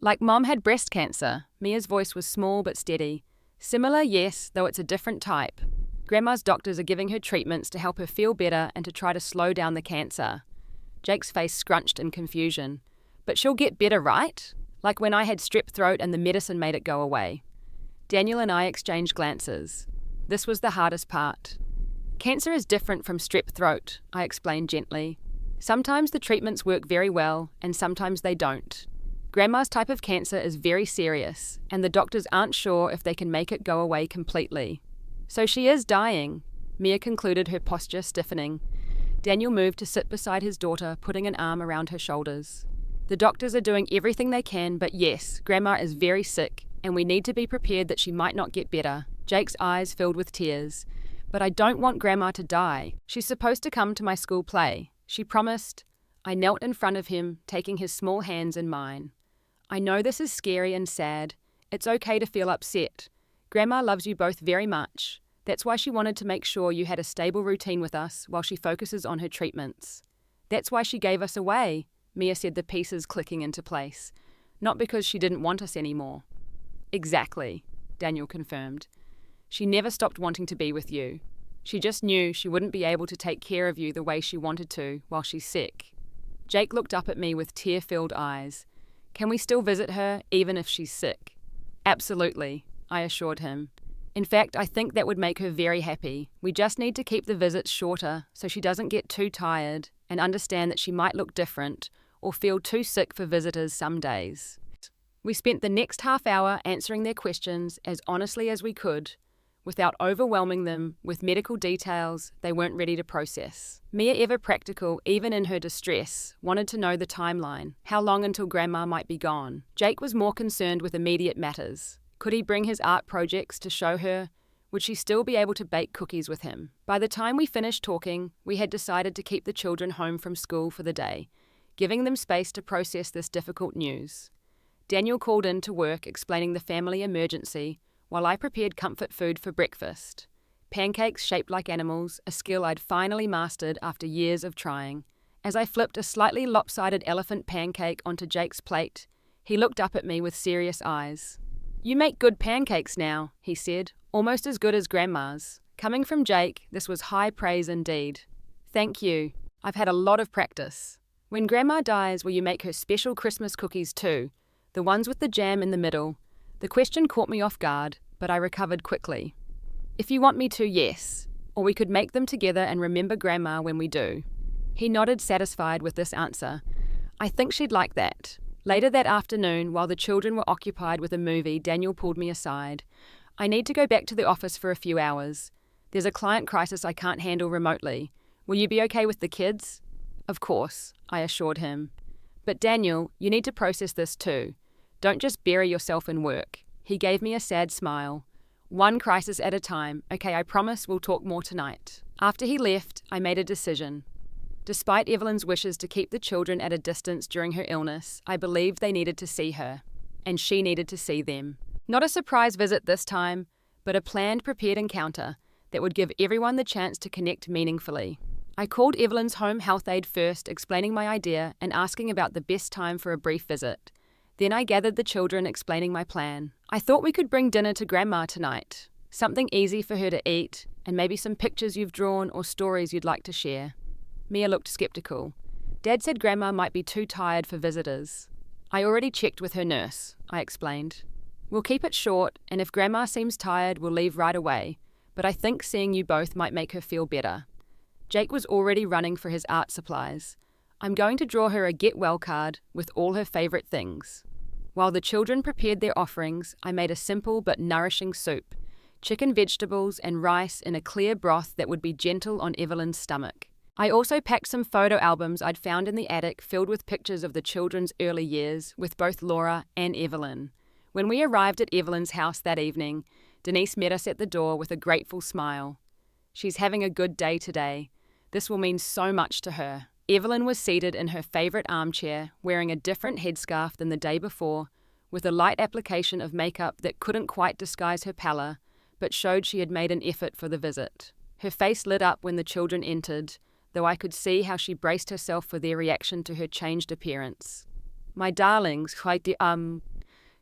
Like Mom had breast cancer. Mia's voice was small but steady. Similar, yes, though it's a different type. Grandma's doctors are giving her treatments to help her feel better and to try to slow down the cancer. Jake's face scrunched in confusion. But she'll get better, right? Like when I had strep throat and the medicine made it go away. Daniel and I exchanged glances. This was the hardest part. Cancer is different from strep throat, I explained gently. Sometimes the treatments work very well, and sometimes they don't. Grandma's type of cancer is very serious, and the doctors aren't sure if they can make it go away completely. So she is dying, Mia concluded, her posture stiffening. Daniel moved to sit beside his daughter, putting an arm around her shoulders. The doctors are doing everything they can, but yes, Grandma is very sick, and we need to be prepared that she might not get better. Jake's eyes filled with tears. But I don't want Grandma to die. She's supposed to come to my school play. She promised. I knelt in front of him, taking his small hands in mine. I know this is scary and sad. It's okay to feel upset. Grandma loves you both very much. That's why she wanted to make sure you had a stable routine with us while she focuses on her treatments. That's why she gave us away, Mia said, the pieces clicking into place. Not because she didn't want us anymore. Exactly, Daniel confirmed. She never stopped wanting to be with you. She just knew she wouldn't be able to take care of you the way she wanted to while she's sick. Jake looked up at me with tear-filled eyes. Can we still visit her, even if she's sick? Absolutely, I assured him. In fact, I think that would make her very happy. We just need to keep the visits shorter so she doesn't get too tired and understand that she might look different or feel too sick for visitors some days. We spent the next half hour answering their questions as honestly as we could, without overwhelming them with medical details they weren't ready to process. Mia, ever practical, even in her distress, wanted to know the timeline, how long until Grandma might be gone. Jake was more concerned with immediate matters. Could he bring his art projects to show her? Would she still be able to bake cookies with him? By the time we finished talking, we had decided to keep the children home from school for the day, giving them space to process this difficult news. Daniel called in to work explaining the family emergency, while I prepared comfort food for breakfast. Pancakes shaped like animals, a skill I'd finally mastered after years of trying. As I flipped a slightly lopsided elephant pancake onto Jake's plate, he looked up at me with serious eyes. You make good pancakes now, he said, almost as good as Grandma's. Coming from Jake, this was high praise indeed. Thank you. I've had a lot of practice. When Grandma dies, will you make her special Christmas cookies too? The ones with the jam in the middle? The question caught me off guard, but I recovered quickly. If you want me to, yes. Or we could make them together and remember Grandma when we do. He nodded, satisfied with this answer. I think she'd like that. Later that afternoon, while the children were occupied with a movie, Daniel pulled me aside. I need to go back to the office for a few hours. There's a client crisis I can't handle remotely. Will you be okay with the kids? Of course, I assured him. But Daniel, you need to process this too. Don't just bury yourself in work. He gave me a sad smile. One crisis at a time. Okay, I promise we'll talk more tonight. After he left, I made a decision. Despite Evelyn's wishes to keep the children at a distance during her illness, I believed they needed to see her, and she needed to see them. Not a surprise visit this time, but a planned, prepared encounter that would give everyone the chance to connect meaningfully. I called Evelyn's home health aide first, explaining my idea and asking about the best time for a brief visit. Then I gathered the children, explaining my plan. I thought we could bring dinner to Grandma tonight. Something easy for her to eat, and maybe some pictures you've drawn or stories you'd like to share. Mia looked skeptical. Dad said Grandma might be too tired for visitors. I already checked with her nurse, I explained. We'll keep it short, and if Grandma seems tired, we'll leave right away. But I think seeing you both might make her feel better. Jake was already running for his art supplies. I'm going to draw her a get well card with all her favourite things. While the children prepared their offerings, I made a simple but nourishing soup, chicken, vegetables, and rice in a clear broth that would be gentle on Evelyn's stomach. I also packed some photo albums I'd found in the attic filled with pictures of the children's early years with both Laura and Evelyn. When we arrived at Evelyn's house that evening, Denise met us at the door with a grateful smile. She's having a good day today. This will mean so much to her. Evelyn was seated in her favourite armchair, wearing a different headscarf than the day before, with a light application of makeup that couldn't quite disguise her pallor, but showed she had made an effort for the visit. Her face lit up when the children entered, though I could see how she braced herself for their reaction to her changed appearance. My darlings,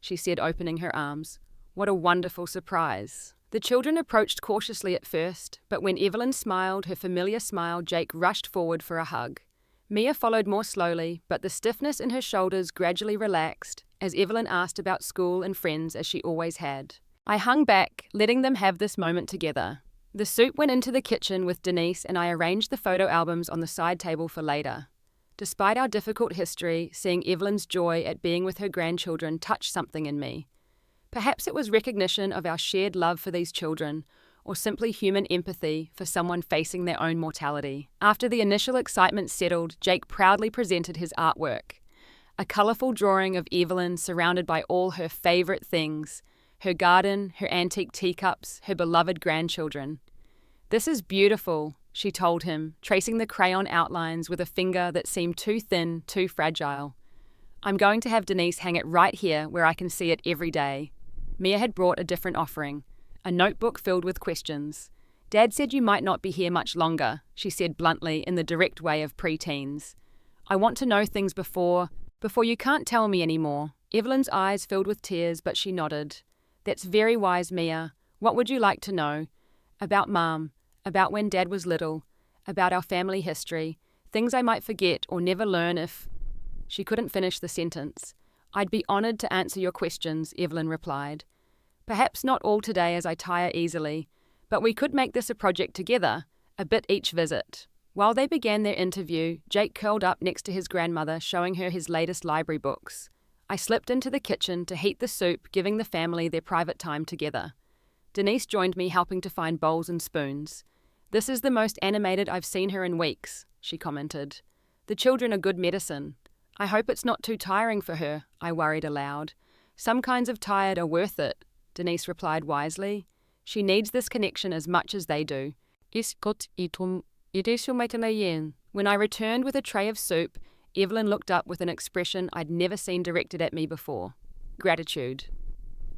she said, opening her arms. What a wonderful surprise. The children approached cautiously at first, but when Evelyn smiled her familiar smile, Jake rushed forward for a hug. Mia followed more slowly, but the stiffness in her shoulders gradually relaxed as Evelyn asked about school and friends as she always had. I hung back, letting them have this moment together. The soup went into the kitchen with Denise and I arranged the photo albums on the side table for later. Despite our difficult history, seeing Evelyn's joy at being with her grandchildren touched something in me. Perhaps it was recognition of our shared love for these children, or simply human empathy for someone facing their own mortality. After the initial excitement settled, Jake proudly presented his artwork. A colourful drawing of Evelyn surrounded by all her favourite things, her garden, her antique teacups, her beloved grandchildren. This is beautiful, she told him, tracing the crayon outlines with a finger that seemed too thin, too fragile. I'm going to have Denise hang it right here where I can see it every day. Mia had brought a different offering. A notebook filled with questions. Dad said you might not be here much longer, she said bluntly in the direct way of pre-teens. I want to know things before you can't tell me anymore. Evelyn's eyes filled with tears, but she nodded. That's very wise, Mia. What would you like to know? About Mom. about when Dad was little, about our family history, things I might forget or never learn if... She couldn't finish the sentence. I'd be honoured to answer your questions, Evelyn replied. Perhaps not all today as I tire easily, but we could make this a project together, a bit each visit. While they began their interview, Jake curled up next to his grandmother, showing her his latest library books. I slipped into the kitchen to heat the soup, giving the family their private time together. Denise joined me, helping to find bowls and spoons. This is the most animated I've seen her in weeks, she commented. The children are good medicine. I hope it's not too tiring for her, I worried aloud. Some kinds of tired are worth it, Denise replied wisely. She needs this connection as much as they do. When I returned with a tray of soup, Evelyn looked up with an expression I'd never seen directed at me before. Gratitude.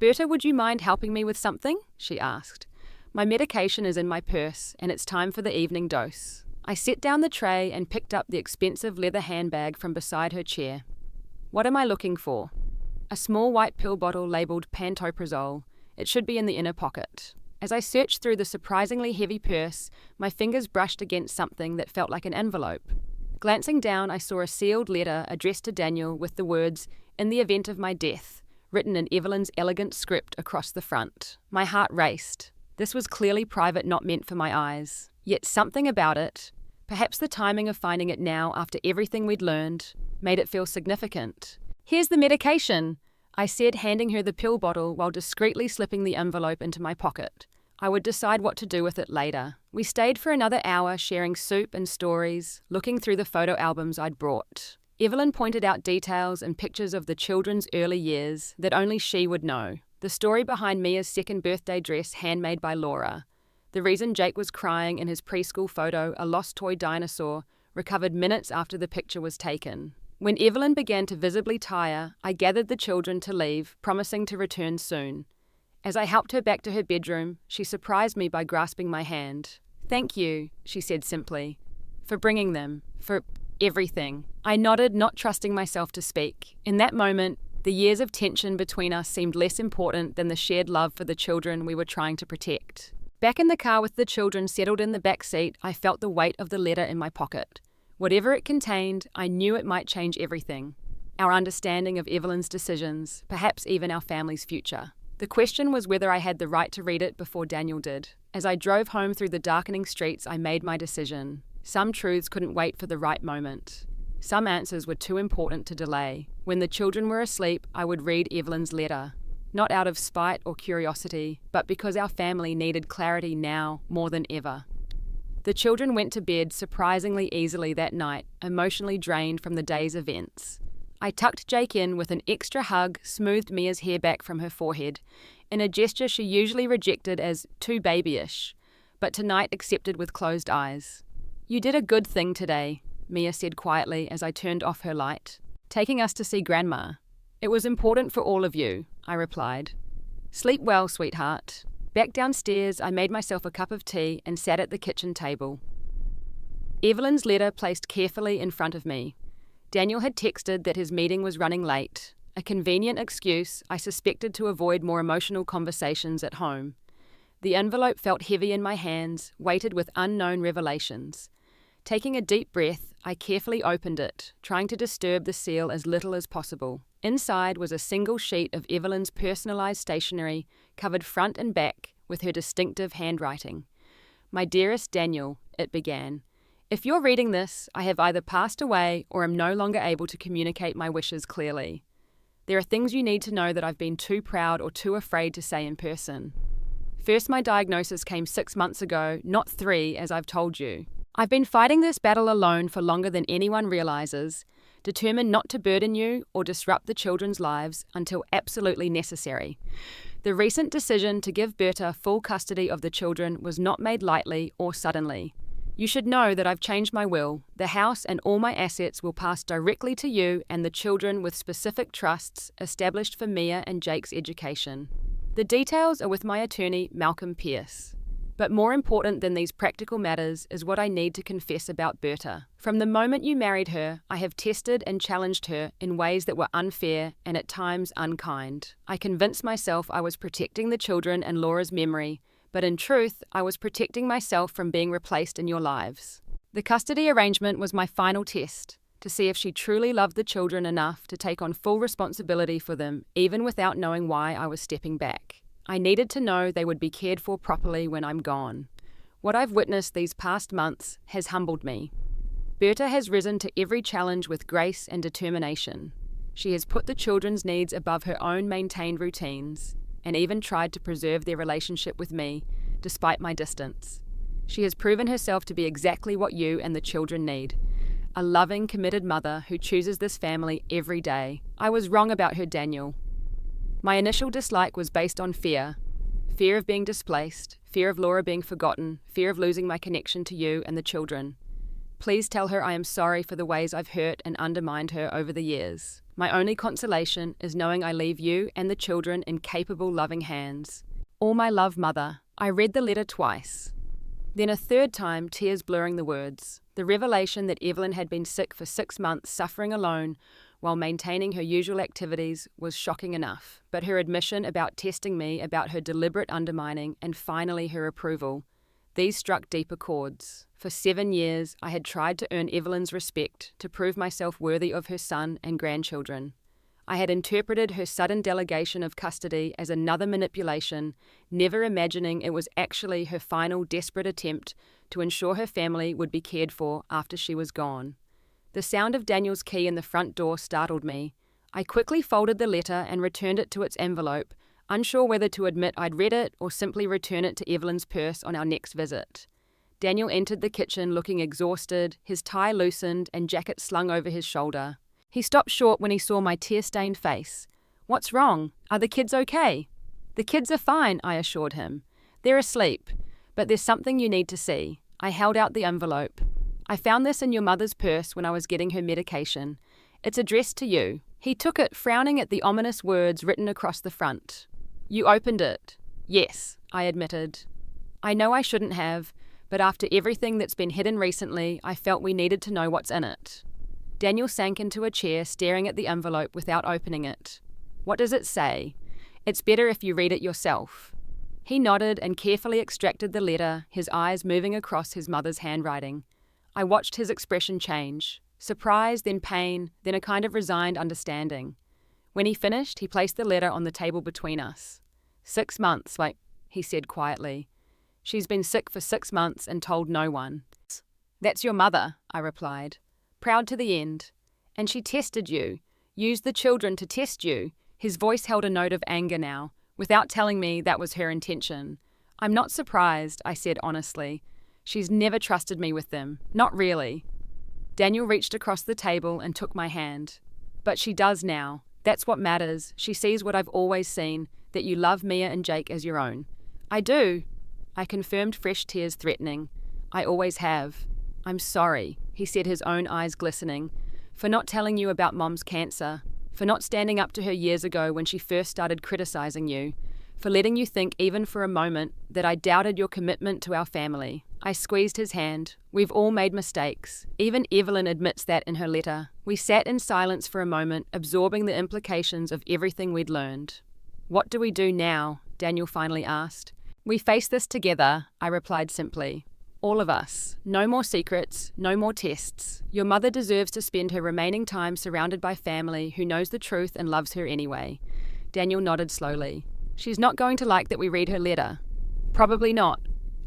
Berta, would you mind helping me with something? She asked. My medication is in my purse, and it's time for the evening dose. I set down the tray and picked up the expensive leather handbag from beside her chair. What am I looking for? A small white pill bottle labelled pantoprazole. It should be in the inner pocket. As I searched through the surprisingly heavy purse, my fingers brushed against something that felt like an envelope. Glancing down, I saw a sealed letter addressed to Daniel with the words, "In the event of my death," written in Evelyn's elegant script across the front. My heart raced. This was clearly private, not meant for my eyes. Yet something about it, perhaps the timing of finding it now after everything we'd learned, made it feel significant. Here's the medication, I said, handing her the pill bottle while discreetly slipping the envelope into my pocket. I would decide what to do with it later. We stayed for another hour, sharing soup and stories, looking through the photo albums I'd brought. Evelyn pointed out details and pictures of the children's early years that only she would know. The story behind Mia's second birthday dress, handmade by Laura. The reason Jake was crying in his preschool photo, a lost toy dinosaur, recovered minutes after the picture was taken. When Evelyn began to visibly tire, I gathered the children to leave, promising to return soon. As I helped her back to her bedroom, she surprised me by grasping my hand. Thank you, she said simply, for bringing them, for everything. I nodded, not trusting myself to speak. In that moment, the years of tension between us seemed less important than the shared love for the children we were trying to protect. Back in the car with the children settled in the back seat, I felt the weight of the letter in my pocket. Whatever it contained, I knew it might change everything. Our understanding of Evelyn's decisions, perhaps even our family's future. The question was whether I had the right to read it before Daniel did. As I drove home through the darkening streets, I made my decision. Some truths couldn't wait for the right moment. Some answers were too important to delay. When the children were asleep, I would read Evelyn's letter. Not out of spite or curiosity, but because our family needed clarity now more than ever. The children went to bed surprisingly easily that night, emotionally drained from the day's events. I tucked Jake in with an extra hug, smoothed Mia's hair back from her forehead, in a gesture she usually rejected as too babyish, but tonight accepted with closed eyes. You did a good thing today, Mia said quietly as I turned off her light. Taking us to see Grandma. It was important for all of you, I replied. Sleep well, sweetheart. Back downstairs, I made myself a cup of tea and sat at the kitchen table. Evelyn's letter placed carefully in front of me. Daniel had texted that his meeting was running late, a convenient excuse I suspected to avoid more emotional conversations at home. The envelope felt heavy in my hands, weighted with unknown revelations. Taking a deep breath, I carefully opened it, trying to disturb the seal as little as possible. Inside was a single sheet of Evelyn's personalised stationery, covered front and back with her distinctive handwriting. My dearest Daniel, it began. If you're reading this, I have either passed away or am no longer able to communicate my wishes clearly. There are things you need to know that I've been too proud or too afraid to say in person. First, my diagnosis came 6 months ago, not 3, as I've told you. I've been fighting this battle alone for longer than anyone realises, determined not to burden you or disrupt the children's lives until absolutely necessary. The recent decision to give Berta full custody of the children was not made lightly or suddenly. You should know that I've changed my will. The house and all my assets will pass directly to you and the children with specific trusts established for Mia and Jake's education. The details are with my attorney, Malcolm Pierce. But more important than these practical matters is what I need to confess about Berta. From the moment you married her, I have tested and challenged her in ways that were unfair and at times unkind. I convinced myself I was protecting the children and Laura's memory, but in truth, I was protecting myself from being replaced in your lives. The custody arrangement was my final test, to see if she truly loved the children enough to take on full responsibility for them, even without knowing why I was stepping back. I needed to know they would be cared for properly when I'm gone. What I've witnessed these past months has humbled me. Berta has risen to every challenge with grace and determination. She has put the children's needs above her own maintained routines, and even tried to preserve their relationship with me, despite my distance. She has proven herself to be exactly what you and the children need. A loving, committed mother who chooses this family every day. I was wrong about her, Daniel. My initial dislike was based on fear. Fear of being displaced, fear of Laura being forgotten, fear of losing my connection to you and the children. Please tell her I am sorry for the ways I've hurt and undermined her over the years. My only consolation is knowing I leave you and the children in capable, loving hands. All my love, Mother. I read the letter twice. Then a third time, tears blurring the words. The revelation that Evelyn had been sick for 6 months, suffering alone, while maintaining her usual activities, was shocking enough. But her admission about testing me, about her deliberate undermining, and finally her approval, these struck deeper chords. For 7 years, I had tried to earn Evelyn's respect, to prove myself worthy of her son and grandchildren. I had interpreted her sudden delegation of custody as another manipulation, never imagining it was actually her final desperate attempt to ensure her family would be cared for after she was gone. The sound of Daniel's key in the front door startled me. I quickly folded the letter and returned it to its envelope, unsure whether to admit I'd read it or simply return it to Evelyn's purse on our next visit. Daniel entered the kitchen looking exhausted, his tie loosened and jacket slung over his shoulder. He stopped short when he saw my tear-stained face. "What's wrong? Are the kids okay?" "The kids are fine," I assured him. "They're asleep. But there's something you need to see." I held out the envelope. "I found this in your mother's purse when I was getting her medication. It's addressed to you." He took it, frowning at the ominous words written across the front. "You opened it." "Yes," I admitted. "I know I shouldn't have, but after everything that's been hidden recently, I felt we needed to know what's in it." Daniel sank into a chair, staring at the envelope without opening it. "What does it say? It's better if you read it yourself." He nodded and carefully extracted the letter, his eyes moving across his mother's handwriting. I watched his expression change. Surprise, then pain, then a kind of resigned understanding. When he finished, he placed the letter on the table between us. 6 months, he said quietly. "She's been sick for 6 months and told no one." "That's your mother," I replied. "Proud to the end. And she tested you, used the children to test you." His voice held a note of anger now, without telling me that was her intention. "I'm not surprised," I said honestly. "She's never trusted me with them. Not really." Daniel reached across the table and took my hand. "But she does now. That's what matters. She sees what I've always seen, that you love Mia and Jake as your own." "I do." I confirmed, fresh tears threatening. "I always have." "I'm sorry," he said, his own eyes glistening, "for not telling you about Mom's cancer, for not standing up to her years ago when she first started criticizing you, for letting you think even for a moment that I doubted your commitment to our family." I squeezed his hand. "We've all made mistakes. Even Evelyn admits that in her letter." We sat in silence for a moment, absorbing the implications of everything we'd learned. "What do we do now?" Daniel finally asked. "We face this together," I replied simply. "All of us. No more secrets, no more tests. Your mother deserves to spend her remaining time surrounded by family who knows the truth and loves her anyway." Daniel nodded slowly. "She's not going to like that we read her letter." "Probably not,"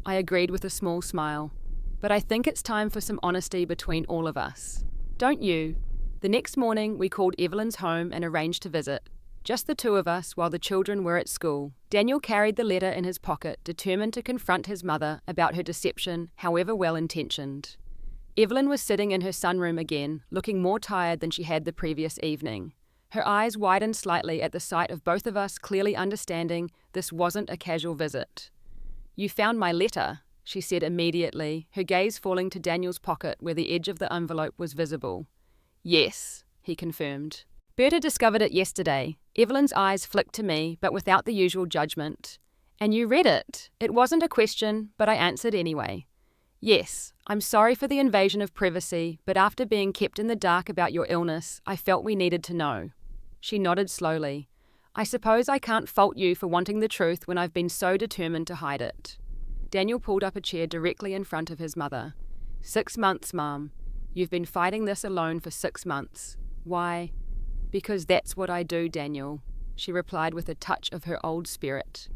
I agreed with a small smile. "But I think it's time for some honesty between all of us. Don't you?" The next morning, we called Evelyn's home and arranged to visit. Just the two of us while the children were at school. Daniel carried the letter in his pocket, determined to confront his mother about her deception, however well-intentioned. Evelyn was sitting in her sunroom again, looking more tired than she had the previous evening. Her eyes widened slightly at the sight of both of us, clearly understanding this wasn't a casual visit. "You found my letter," she said immediately, her gaze falling to Daniel's pocket where the edge of the envelope was visible. "Yes," he confirmed. "Berta discovered it yesterday." Evelyn's eyes flicked to me, but without the usual judgment. "And you read it." It wasn't a question, but I answered anyway. "Yes, I'm sorry for the invasion of privacy, but after being kept in the dark about your illness, I felt we needed to know." She nodded slowly. I suppose I can't fault you for wanting the truth when I've been so determined to hide it. Daniel pulled up a chair directly in front of his mother. 6 months, Mom. You've been fighting this alone for 6 months. Why? Because that's what I do, Daniel, she replied with a touch of her old spirit.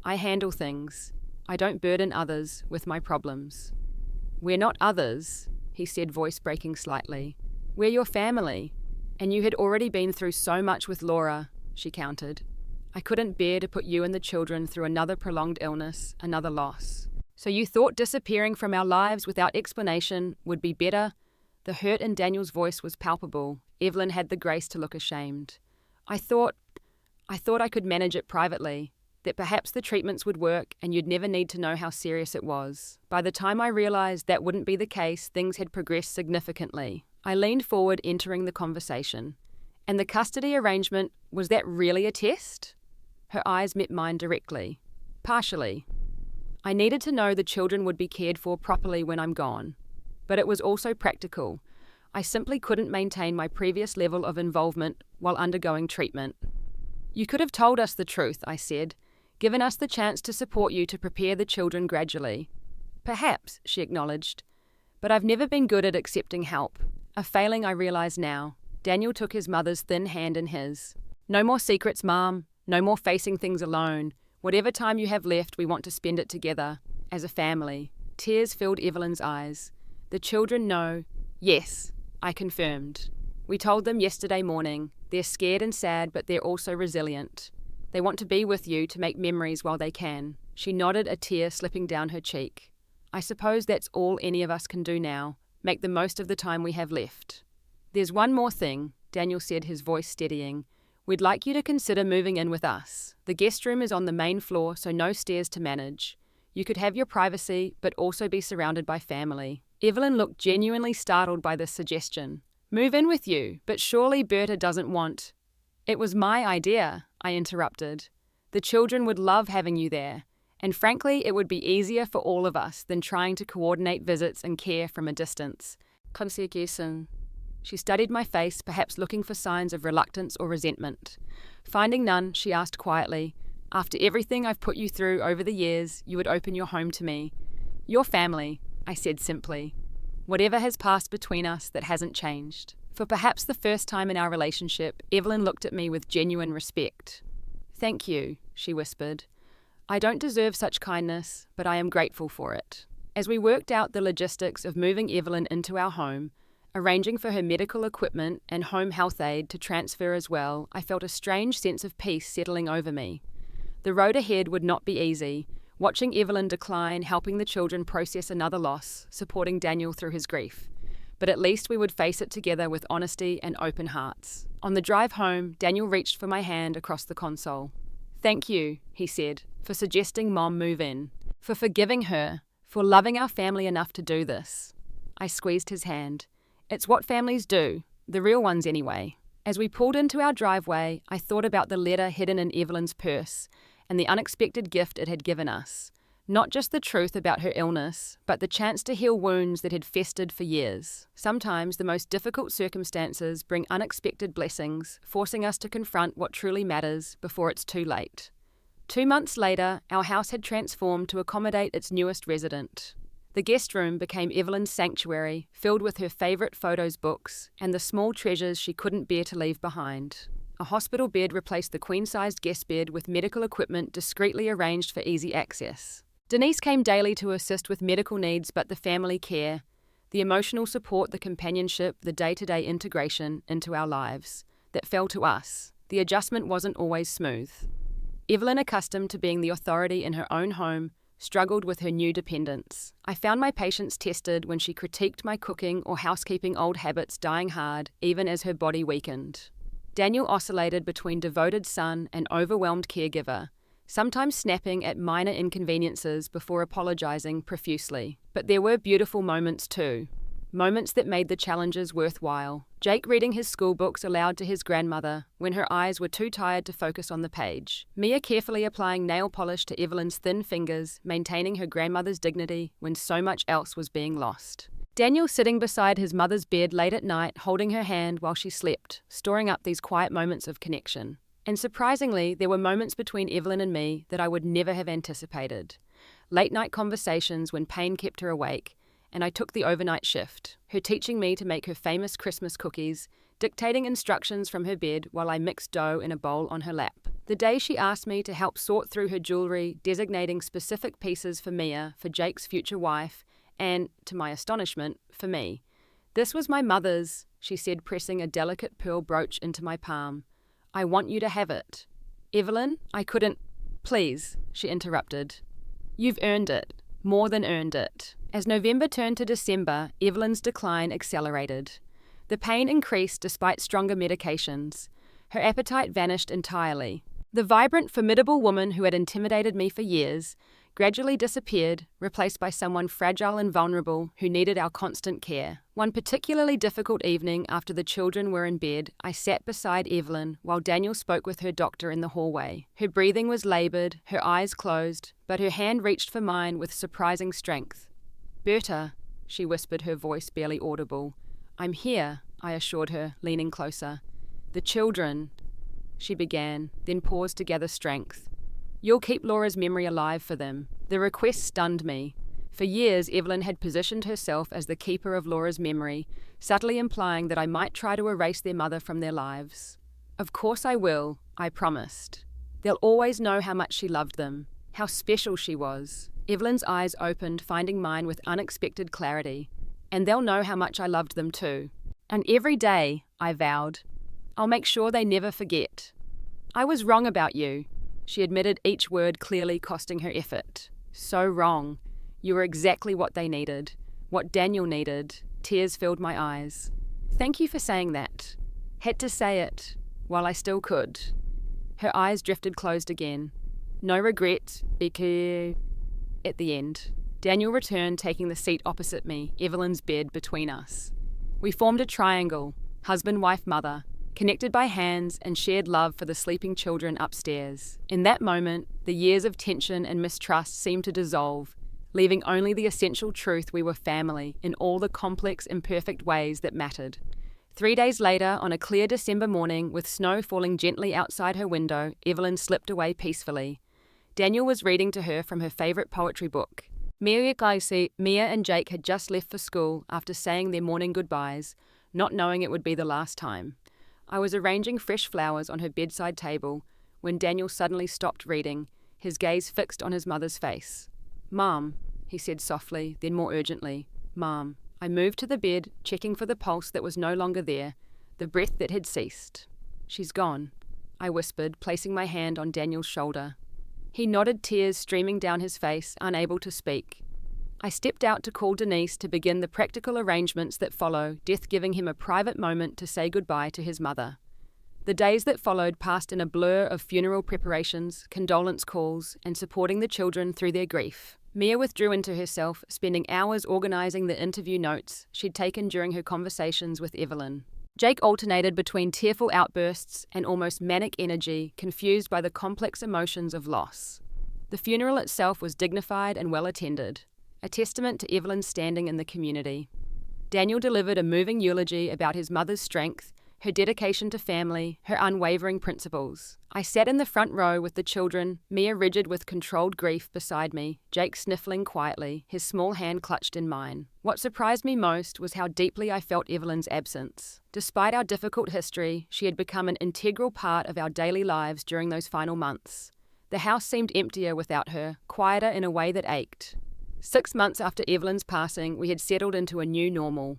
I handle things. I don't burden others with my problems. We're not others, he said, voice breaking slightly. We're your family. And you had already been through so much with Laura, she countered. I couldn't bear to put you and the children through another prolonged illness, another loss. So you thought disappearing from our lives without explanation would be better? The hurt in Daniel's voice was palpable. Evelyn had the grace to look ashamed. I thought I could manage it privately, that perhaps the treatments would work and you'd never need to know how serious it was. By the time I realised that wouldn't be the case, things had progressed significantly. I leaned forward, entering the conversation. And the custody arrangement, was that really a test? Her eyes met mine directly. Partially. I needed to know the children would be cared for properly when I'm gone. But it was also practical. I simply couldn't maintain my previous level of involvement while undergoing treatment. You could have told us the truth, I said, given us the chance to support you to prepare the children gradually. Perhaps, she acknowledged. But I've never been good at accepting help. A failing I realise now. Daniel took his mother's thin hand in his. No more secrets, Mom. No more facing things alone. Whatever time you have left, we want to spend it together, as a family. Tears filled Evelyn's eyes. The children know. Yes, I confirmed. We told them yesterday morning. They're scared and sad, but they're also resilient. They want to be with you to make memories while they can. She nodded, a tear slipping down her cheek. I suppose that's all any of us can do now. Make the most of the time we have left. There's one more thing, Daniel said, his voice steadying. We'd like you to consider moving in with us. The guest room is on the main floor, so no stairs to manage. You could have your privacy, but also be surrounded by family. Evelyn looked genuinely startled by this suggestion. Move in with you, but surely Berta doesn't want... It was my idea, I interrupted. The children would love having you there, and frankly, it would be easier for all of us than trying to coordinate visits and care from a distance. Konsekissen. She studied my face, perhaps looking for signs of reluctance or resentment. Finding none, she asked quietly, after everything I've put you through over the years, you would open your home to me. Your family, I said simply. Whatever has passed between us that hasn't changed. For perhaps the first time in our relationship, Evelyn looked at me with genuine respect. Thank you, she whispered. I don't deserve such kindness, but I am grateful for it. As we worked out the logistics of moving Evelyn into our home, arranging for her medical equipment and home health aid to transfer as well, I felt a strange sense of peace settling over me. The road ahead would not be easy, watching Evelyn decline, helping the children process another loss, supporting Daniel through his grief. But at least we would face it together with honesty and open hearts. On the drive home, Daniel reached for my hand across the console. Thank you, he said, for suggesting Mom move in, for forgiving her, for loving our family enough to do this. I squeezed his hand. It's what families do, the real ones anyway. As we pulled into our driveway, I thought about the letter hidden in Evelyn's purse and the unexpected gift it had given us. Not just the truth about her illness, but the chance to heal wounds that had festered for years. Sometimes the most difficult circumstances bring unexpected blessings, forcing us to confront what truly matters before it's too late. 2 months later, our house had transformed to accommodate its newest resident. The guest room became Evelyn's sanctuary, filled with her favourite photos books and the small treasures she couldn't bear to leave behind. A hospital bed replaced the queen-sized guest bed with medical equipment discreetly arranged for easy access. Denise came daily to assist with medical needs, but the family care, the emotional support, the companionship, the day-to-day integration into our lives that fell to us. The adjustment wasn't always smooth. Evelyn, accustomed to being the authority in her own home, struggled with her new dependence. I found my patience tested when she critiqued my cooking or housekeeping old habits dying hard, even as her body weakened. Daniel oscillated between devoted son and overwhelmed caregiver, sometimes snapping at minor inconveniences before apologizing profusely. But there were beautiful moments too. Moments that made the challenges worthwhile. Jake reading his school books aloud to his grandmother when her eyes were too tired to focus on the page. Mia carefully applying nail polish to Evelyn's thin fingers, maintaining her grandmother's dignity when so much else was being lost. Daniel sitting beside his mother's bed late at night, holding her hand while she slept, storing up these quiet moments of connection. And surprisingly, there were moments between Evelyn and me that I would never have anticipated. Late-night conversations when pain kept her awake, and I took the overnight shift, her teaching me to make her famous Christmas cookies, dictating instructions from her bed while I mixed dough in a bowl on her lap. The day she asked me to help sort through her jewelry, designating specific pieces for Mia, for Jake's future wife, and, to my astonishment, for me. "This was my mother's," she said, pressing a delicate pearl brooch into my palm. "I want you to have it." "Evelyn, I couldn't—" "Please," she interrupted. "You've earned it. More than earned it." As November turned to December, Evelyn's decline accelerated. The pain increased despite stronger medications. Her appetite vanished entirely. The vibrant, formidable woman who had intimidated me for years gradually disappeared, replaced by someone fragile and vulnerable who needed our constant care. One particularly difficult evening after the children were in bed, I sat beside Evelyn while Daniel spoke with her doctor in the hallway. Her breathing was laboured, her eyes closed, but her hand reached for mine with surprising strength. "Berta," she whispered, her voice barely audible. "I'm here," I assured her, leaning closer. "The children," she began, then paused to gather strength. "You'll keep Laura's memory alive for them." The request stunned me. For years, Evelyn had positioned herself as the keeper of Laura's memory, subtly implying that I might try to erase their mother from their lives. "Of course I will," I promised. "They'll always know how much she loved them, how special she was." Evelyn's eyes opened, finding mine with unexpected clarity. "And they'll know how much I loved them too. And every day," I vowed, "I'll make sure they never forget." "I was wrong about you," she admitted, each word clearly costing her effort. "So wrong. You were exactly what they needed, what Daniel needed." Tears filled my eyes. "Thank you for saying that. Had to say it, while I still could." Her eyes drifted closed again. "No regret, because..." At the end, Daniel returned, taking the seat opposite me, Evelyn's bed between us. We formed a triangle, husband, wife, mother, connected by hands and shared love for the sleeping children upstairs. In that moment, the years of tension and mistrust seemed to dissolve, leaving only the essential truth we were family in all the complex, imperfect ways that mattered. 3 days later, on a clear December morning, with snow falling gently outside her window, Evelyn slipped away peacefully. Daniel was reading to her from her favourite poetry book. Mia and Jake had just left for school after saying their morning goodbyes, not knowing it would be the last time. I was arranging fresh flowers on her bedside table when Daniel suddenly stopped reading, his gaze fixed on his mother's face. "Mom," he said softly, then more urgently, "Mom." I moved to the bed, checking for the pulse that was no longer there, the breath that had ceased. "She's gone," I whispered, placing my hand on Daniel's shoulder. He nodded, tears streaming down his face, unable to speak. I stepped out to call Denise to begin the practical arrangements that follow, death giving him a private moment to say goodbye to his mother. The days that followed passed in a blur of funeral preparations, condolence calls, and supporting the children through their grief. Mia withdrew into herself, spending hours organising the interview notes she'd taken during her conversations with Evelyn. Jake alternated between tearful outbursts and almost manic energy, confused by the complex emotions of loss. The funeral itself was dignified and well attended, a testament to Evelyn's standing in the community. Daniel delivered a moving eulogy about his mother's strength, her dedication to family, her unwavering principles. I sat in the front row with the children, Mia rigid with controlled grief beside me, Jake sniffling quietly, his small hand clutched in mine. What surprised me most was how deeply I felt Evelyn's absence. Despite our difficult history, she had become an integral part of our daily lives during those final months. The house seemed emptier without her, quieter in a way that ached. 6 months after Evelyn's passing, we had settled into a new normal.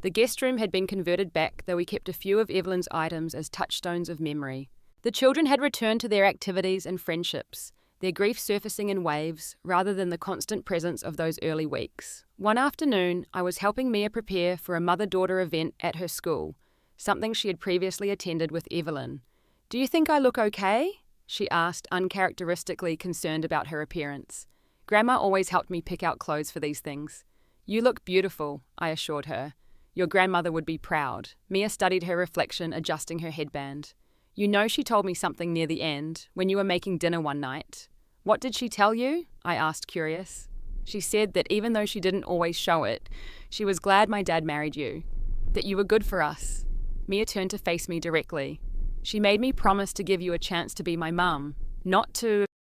The guest room had been converted back, though we kept a few of Evelyn's items as touchstones of memory. The children had returned to their activities and friendships, their grief surfacing in waves rather than the constant presence of those early weeks. One afternoon, I was helping Mia prepare for a mother-daughter event at her school, something she had previously attended with Evelyn. "Do you think I look okay?" she asked, uncharacteristically concerned about her appearance. Grandma always helped me pick out clothes for these things. "You look beautiful," I assured her. "Your grandmother would be proud." Mia studied her reflection, adjusting her headband. "You know she told me something near the end, when you were making dinner one night." "What did she tell you?" I asked, curious. "She said that even though she didn't always show it, she was glad my dad married you. That you were good for us." Mia turned to face me directly. She made me promise to give you a chance to be my mum, not to